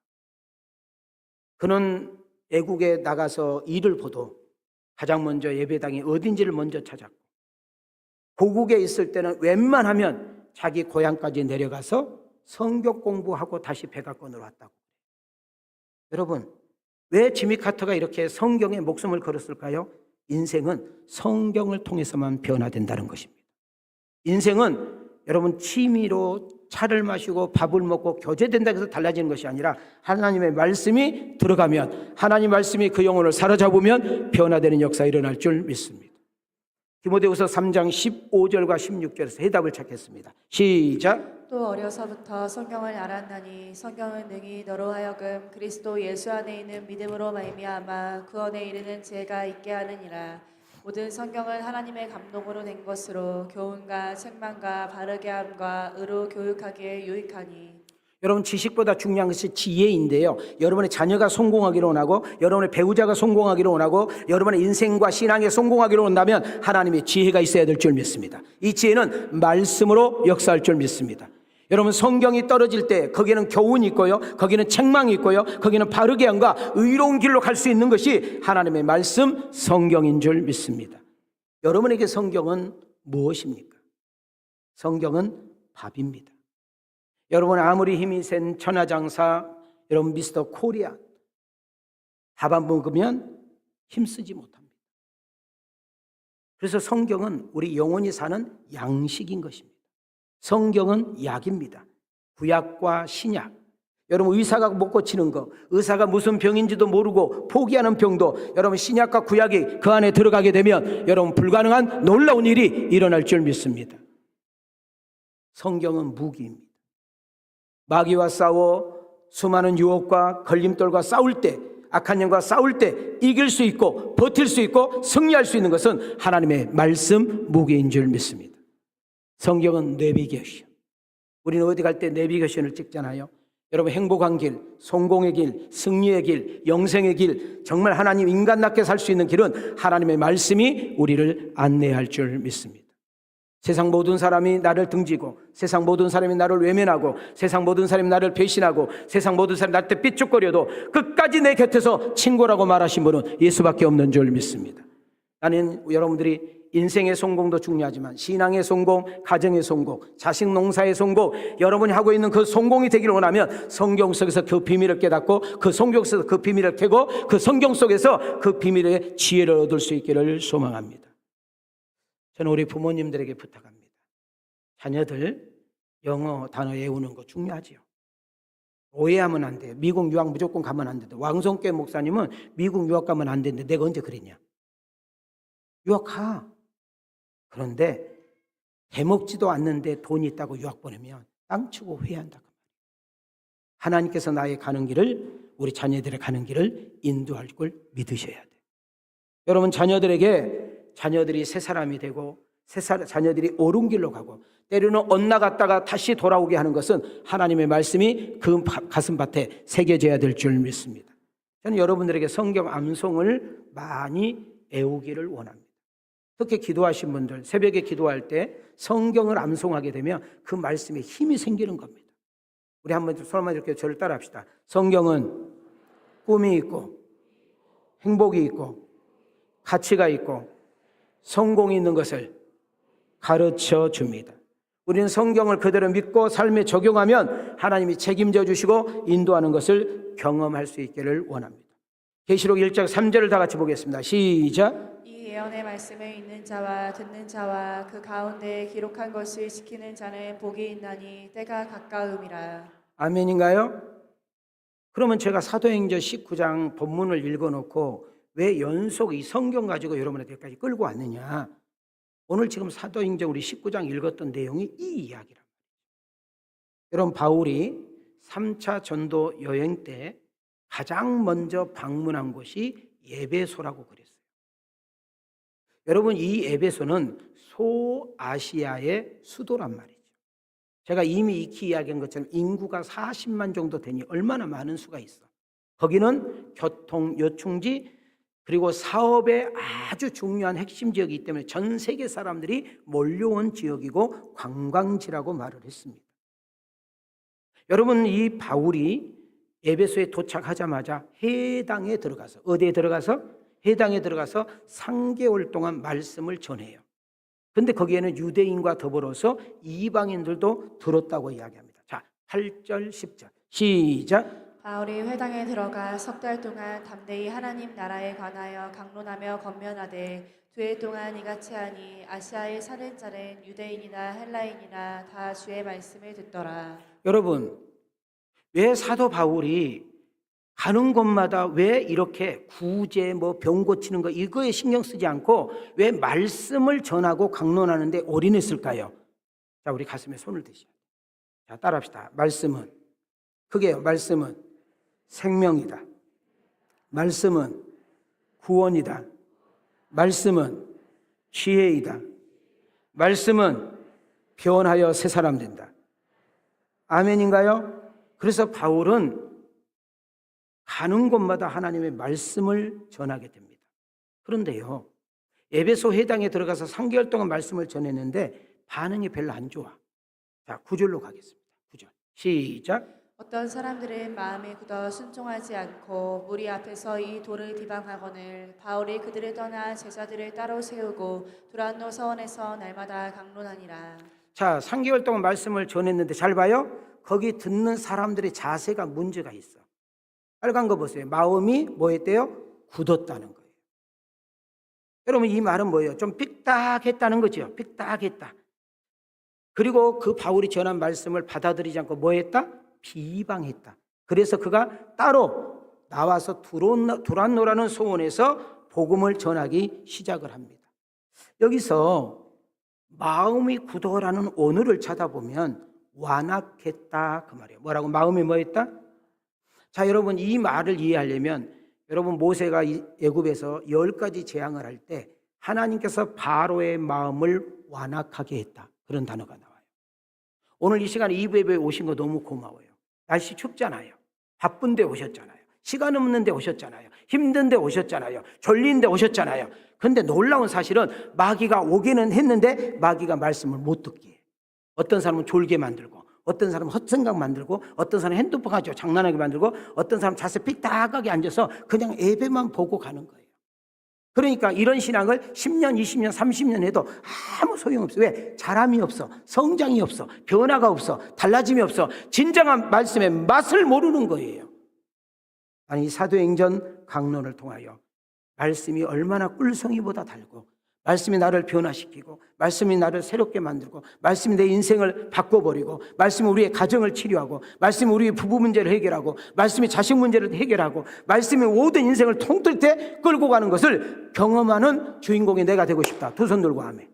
그는 애국에 나가서 일을 보도 가장 먼저 예배당이 어딘지를 먼저 찾았고, 고국에 있을 때는 웬만하면 자기 고향까지 내려가서 성경 공부하고 다시 백악관으로 왔다고. 여러분, 왜 지미 카터가 이렇게 성경에 목숨을 걸었을까요? 인생은 성경을 통해서만 변화된다는 것입니다. 인생은 여러분 취미로 차를 마시고 밥을 먹고 교제된다고 해서 달라지는 것이 아니라 하나님의 말씀이 들어가면, 하나님 말씀이 그 영혼을 사로잡으면 변화되는 역사가 일어날 줄 믿습니다. 디모데후서 3장 15절과 16절에서 해답을 찾겠습니다. 시작. 또 어려서부터 성경을 알았나니 성경은 능히 너로 하여금 그리스도 예수 안에 있는 믿음으로 말미암아 구원에 이르는 지혜가 있게 하느니라. 모든 성경은 하나님의 감동으로 된 것으로 교훈과 책망과 바르게 함과 의로 교육하기에 유익하니. 여러분, 지식보다 중요한 것이 지혜인데요, 여러분의 자녀가 성공하기를 원하고 여러분의 배우자가 성공하기를 원하고 여러분의 인생과 신앙에 성공하기를 원한다면 하나님의 지혜가 있어야 될 줄 믿습니다. 이 지혜는 말씀으로 역사할 줄 믿습니다. 여러분, 성경이 떨어질 때 거기는 교훈이 있고요, 거기는 책망이 있고요, 거기는 바르게 함과 의로운 길로 갈 수 있는 것이 하나님의 말씀 성경인 줄 믿습니다. 여러분에게 성경은 무엇입니까? 성경은 밥입니다. 여러분, 아무리 힘이 센 천하장사, 여러분 미스터 코리아, 밥 안 먹으면 힘쓰지 못합니다. 그래서 성경은 우리 영혼이 사는 양식인 것입니다. 성경은 약입니다. 구약과 신약. 여러분, 의사가 못 고치는 거, 의사가 무슨 병인지도 모르고 포기하는 병도 여러분 신약과 구약이 그 안에 들어가게 되면 여러분 불가능한 놀라운 일이 일어날 줄 믿습니다. 성경은 무기입니다. 마귀와 싸워 수많은 유혹과 걸림돌과 싸울 때, 악한 영과 싸울 때 이길 수 있고 버틸 수 있고 승리할 수 있는 것은 하나님의 말씀 무기인 줄 믿습니다. 성경은 내비게이션. 우리는 어디 갈 때 내비게이션을 찍잖아요. 여러분, 행복한 길, 성공의 길, 승리의 길, 영생의 길, 정말 하나님 인간답게 살 수 있는 길은 하나님의 말씀이 우리를 안내할 줄 믿습니다. 세상 모든 사람이 나를 등지고, 세상 모든 사람이 나를 외면하고, 세상 모든 사람이 나를 배신하고, 세상 모든 사람이 나한테 삐죽거려도 끝까지 내 곁에서 친구라고 말하신 분은 예수밖에 없는 줄 믿습니다. 나는 여러분들이 인생의 성공도 중요하지만 신앙의 성공, 가정의 성공, 자식 농사의 성공, 여러분이 하고 있는 그 성공이 되기를 원하면 성경 속에서 그 비밀을 깨닫고 그 성경 속에서 그 비밀을 캐고 그 성경 속에서 그 비밀의 지혜를 얻을 수 있기를 소망합니다. 저는 우리 부모님들에게 부탁합니다. 자녀들 영어 단어 외우는 거 중요하지요. 오해하면 안 돼요. 미국 유학 무조건 가면 안 된다. 왕성교 목사님은 미국 유학 가면 안 되는데 내가 언제 그랬냐? 유학 가. 그런데 대먹지도 않는데 돈이 있다고 유학 보내면 땅치고 회한다. 하나님께서 나의 가는 길을, 우리 자녀들의 가는 길을 인도할 걸 믿으셔야 돼요. 여러분, 자녀들이 새 사람이 되고 자녀들이 옳은 길로 가고 때로는 엇나갔다가 다시 돌아오게 하는 것은 하나님의 말씀이 그 가슴밭에 새겨져야 될 줄 믿습니다. 저는 여러분들에게 성경 암송을 많이 외우기를 원합니다. 특히 기도하신 분들, 새벽에 기도할 때 성경을 암송하게 되면 그 말씀에 힘이 생기는 겁니다. 우리 한번 손 한번 이렇게 저를 따라 합시다. 성경은 꿈이 있고 행복이 있고 가치가 있고 성공이 있는 것을 가르쳐 줍니다. 우리는 성경을 그대로 믿고 삶에 적용하면 하나님이 책임져 주시고 인도하는 것을 경험할 수 있기를 원합니다. 계시록 1장 3절을 다 같이 보겠습니다. 시작. 이 예언의 말씀을 읽는 자와 듣는 자와 그 가운데 기록한 것을 지키는 자는 복이 있나니 때가 가까움이라. 아멘인가요? 그러면 제가 사도행전 19장 본문을 읽어놓고 왜 연속 이 성경 가지고 여러분한테까지 끌고 왔느냐? 오늘 지금 사도행전 우리 19장 읽었던 내용이 이 이야기란 말이에요. 여러분, 바울이 3차 전도 여행 때 가장 먼저 방문한 곳이 에베소라고 그랬어요. 여러분, 이 에베소는 소아시아의 수도란 말이죠. 제가 이미 익히 이야기한 것처럼 인구가 40만 정도 되니 얼마나 많은 수가 있어. 거기는 교통, 요충지, 그리고 사업의 아주 중요한 핵심 지역이기 때문에 전 세계 사람들이 몰려온 지역이고 관광지라고 말을 했습니다. 여러분, 이 바울이 에베소에 도착하자마자 해당에 들어가서, 어디에 들어가서? 해당에 들어가서 3개월 동안 말씀을 전해요. 근데 거기에는 유대인과 더불어서 이방인들도 들었다고 이야기합니다. 자, 8절, 10절 시작. 바울이 회당에 들어가 석 달 동안 담대히 하나님 나라에 관하여 강론하며 권면하되 2해 동안 이같이 하니 아시아에 사는 자는 유대인이나 헬라인이나 다 주의 말씀을 듣더라. 여러분, 왜 사도 바울이 가는 곳마다 왜 이렇게 구제, 병 고치는 거 이거에 신경 쓰지 않고 왜 말씀을 전하고 강론하는데 올인했을까요? 자, 우리 가슴에 손을 대셔야 돼요. 자, 따라합시다. 말씀은, 그게요, 말씀은 생명이다. 말씀은 구원이다. 말씀은 지혜이다. 말씀은 변하여 새 사람 된다. 아멘인가요? 그래서 바울은 가는 곳마다 하나님의 말씀을 전하게 됩니다. 그런데요, 에베소 회당에 들어가서 3개월 동안 말씀을 전했는데 반응이 별로 안 좋아. 자, 9절로 가겠습니다. 9절 시작. 어떤 사람들은 마음이 굳어 순종하지 않고 무리 앞에서 이 돌을 비방하거늘 바울이 그들을 떠나 제자들을 따로 세우고 두란노 서원에서 날마다 강론하니라. 자, 3개월 동안 말씀을 전했는데 잘 봐요. 거기 듣는 사람들의 자세가 문제가 있어. 빨간 거 보세요. 마음이 뭐 했대요? 굳었다는 거예요. 여러분, 이 말은 뭐예요? 좀 삐딱했다는 거죠. 삐딱했다. 그리고 그 바울이 전한 말씀을 받아들이지 않고 뭐 했다? 비방했다. 그래서 그가 따로 나와서 두란노라는 소원에서 복음을 전하기 시작을 합니다. 여기서 마음이 굳어라는 언어를 찾아보면 완악했다 그 말이에요. 뭐라고? 마음이 뭐 했다? 자, 여러분, 이 말을 이해하려면 여러분, 모세가 애굽에서 10가지 재앙을 할 때 하나님께서 바로의 마음을 완악하게 했다. 그런 단어가 나와요. 오늘 이 시간에 이브에 오신 거 너무 고마워요. 날씨 춥잖아요. 바쁜데 오셨잖아요. 시간 없는데 오셨잖아요. 힘든데 오셨잖아요. 졸린데 오셨잖아요. 근데 놀라운 사실은 마귀가 오기는 했는데 마귀가 말씀을 못 듣게 해요. 어떤 사람은 졸게 만들고, 어떤 사람은 헛생각 만들고, 어떤 사람은 핸드폰 가지고 장난하게 만들고, 어떤 사람은 자세 삐딱하게 앉아서 그냥 예배만 보고 가는 거예요. 그러니까 이런 신앙을 10년, 20년, 30년 해도 아무 소용없어. 왜? 자람이 없어. 성장이 없어. 변화가 없어. 달라짐이 없어. 진정한 말씀의 맛을 모르는 거예요. 아니, 이 사도행전 강론을 통하여 말씀이 얼마나 꿀송이보다 달고, 말씀이 나를 변화시키고, 말씀이 나를 새롭게 만들고, 말씀이 내 인생을 바꿔버리고, 말씀이 우리의 가정을 치료하고, 말씀이 우리의 부부 문제를 해결하고, 말씀이 자식 문제를 해결하고, 말씀이 모든 인생을 통틀 때 끌고 가는 것을 경험하는 주인공이 내가 되고 싶다. 두 손 들고 아멘.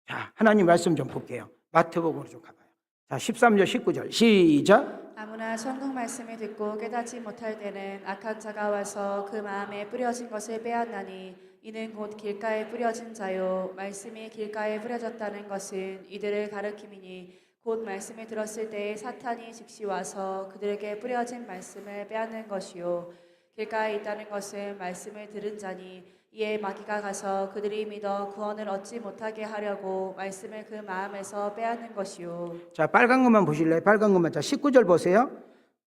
자, 하나님 말씀 좀 볼게요. 마태복음으로 좀 가봐요. 자, 13절 19절 시작. 아무나 천국 말씀을 듣고 깨닫지 못할 때는 악한 자가 와서 그 마음에 뿌려진 것을 빼앗나니 이는 곧 길가에 뿌려진 자요 말씀이 길가에 뿌려졌다는 것은 이들을 가리킴이니 곧 말씀을 들었을 때에 사탄이 즉시 와서 그들에게 뿌려진 말씀을 빼앗는 것이요 길가에 있다는 것은 말씀을 들은 자니 이에 마귀가 가서 그들이 믿어 구원을 얻지 못하게 하려고 말씀을 그 마음에서 빼앗는 것이요. 자, 빨간 것만 보실래요? 빨간 것만. 자, 19절 보세요.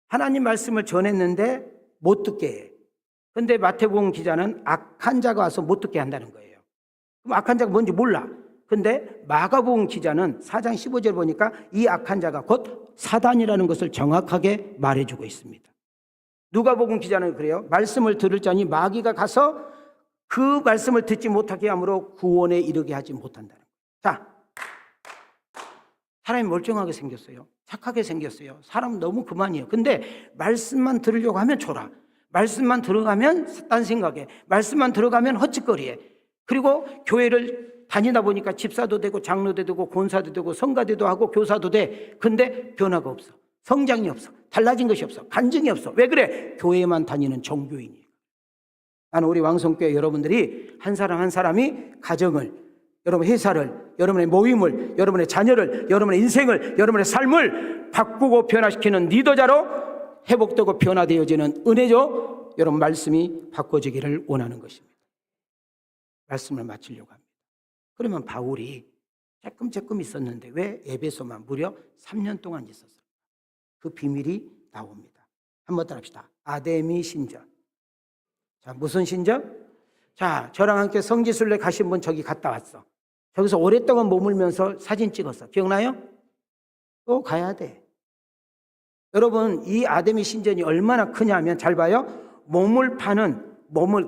하나님 말씀을 전했는데 못 듣게 해. 근데 마태복음 기자는 악한 자가 와서 못 듣게 한다는 거예요. 그럼 악한 자가 뭔지 몰라. 근데 마가복음 기자는 4장 15절 보니까 이 악한 자가 곧 사단이라는 것을 정확하게 말해주고 있습니다. 누가복음 기자는 그래요. 말씀을 들을 자니 마귀가 가서 그 말씀을 듣지 못하게 함으로 구원에 이르게 하지 못한다는 거예요. 자, 사람이 멀쩡하게 생겼어요. 착하게 생겼어요. 사람 너무 그만이에요. 근데 말씀만 들으려고 하면 졸아. 말씀만 들어가면 딴 생각에, 말씀만 들어가면 헛짓거리에. 그리고 교회를 다니다 보니까 집사도 되고 장로도 되고 권사도 되고 성가대도 하고 교사도 돼. 근데 변화가 없어. 성장이 없어. 달라진 것이 없어. 간증이 없어. 왜 그래? 교회만 다니는 종교인이에요. 나는 우리 왕성교회 여러분들이 한 사람 한 사람이 가정을, 여러분 회사를, 여러분의 모임을, 여러분의 자녀를, 여러분의 인생을, 여러분의 삶을 바꾸고 변화시키는 리더자로 회복되고 변화되어지는 은혜죠. 여러분 말씀이 바꿔지기를 원하는 것입니다. 말씀을 마치려고 합니다. 그러면 바울이 조금 있었는데 왜 에베소만 무려 3년 동안 있었어요? 그 비밀이 나옵니다. 한번 따라합시다. 아데미 신전. 자, 무슨 신전? 자, 저랑 함께 성지순례 가신 분 저기 갔다 왔어. 저기서 오랫동안 머물면서 사진 찍었어. 기억나요? 또 가야 돼. 여러분, 이 아데미 신전이 얼마나 크냐면 잘 봐요.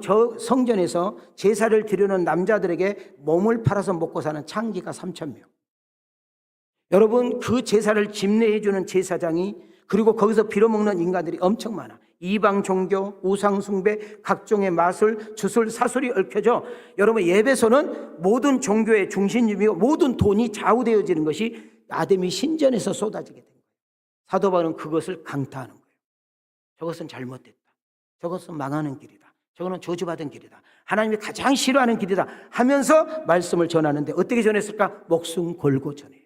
저 성전에서 제사를 드리는 남자들에게 몸을 팔아서 먹고 사는 창기가 3,000명. 여러분, 그 제사를 집례해주는 제사장이, 그리고 거기서 빌어먹는 인간들이 엄청 많아. 이방 종교, 우상 숭배, 각종의 마술, 주술, 사술이 얽혀져. 여러분, 예배소는 모든 종교의 중심이고 모든 돈이 좌우되어지는 것이 아데미 신전에서 쏟아지게 된 거예요. 사도 바울은 그것을 강타하는 거예요. 저것은 잘못됐다. 저것은 망하는 길이다. 저거는 저주받은 길이다. 하나님이 가장 싫어하는 길이다 하면서 말씀을 전하는데 어떻게 전했을까? 목숨 걸고 전해요.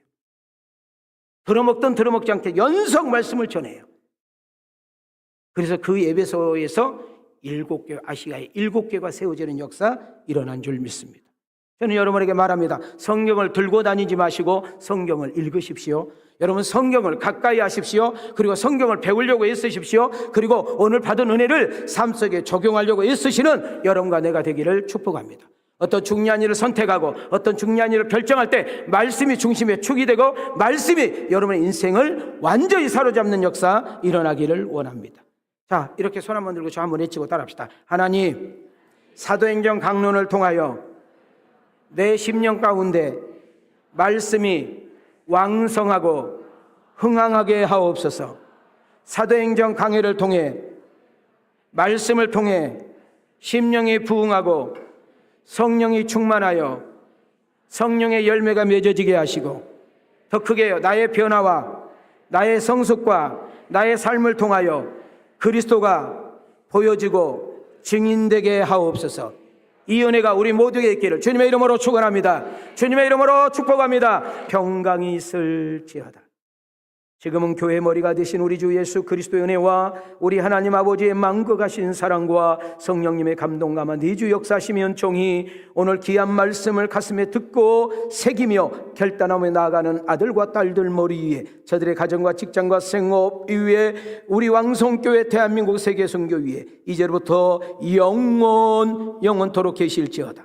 들어먹든 들어먹지 않게 연속 말씀을 전해요. 그래서 그 예배소에서 7개, 아시아의 7개가 세워지는 역사 일어난 줄 믿습니다. 저는 여러분에게 말합니다. 성경을 들고 다니지 마시고 성경을 읽으십시오. 여러분 성경을 가까이 하십시오. 그리고 성경을 배우려고 애쓰십시오. 그리고 오늘 받은 은혜를 삶 속에 적용하려고 애쓰시는 여러분과 내가 되기를 축복합니다. 어떤 중요한 일을 선택하고 어떤 중요한 일을 결정할 때 말씀이 중심에 축이 되고 말씀이 여러분의 인생을 완전히 사로잡는 역사 일어나기를 원합니다. 자, 이렇게 손 한번 들고 저 한번 외치고 따라합시다. 하나님, 사도행전 강론을 통하여 내 심령 가운데 말씀이 왕성하고 흥황하게 하옵소서. 사도행전 강해를 통해 말씀을 통해 심령이 부흥하고 성령이 충만하여 성령의 열매가 맺어지게 하시고 더 크게요, 나의 변화와 나의 성숙과 나의 삶을 통하여 그리스도가 보여지고 증인되게 하옵소서. 이 은혜가 우리 모두에게 있기를 주님의 이름으로 축원합니다. 주님의 이름으로 축복합니다. 평강이 있을지어다. 지금은 교회 머리가 되신 우리 주 예수 그리스도의 은혜와 우리 하나님 아버지의 만극하신 사랑과 성령님의 감동감한 내주 역사심의 은총이 오늘 귀한 말씀을 가슴에 듣고 새기며 결단하며 나아가는 아들과 딸들 머리 위에, 저들의 가정과 직장과 생업 위에, 우리 왕성교회 대한민국 세계선교 위에 이제부터 영원토록 계실지어다.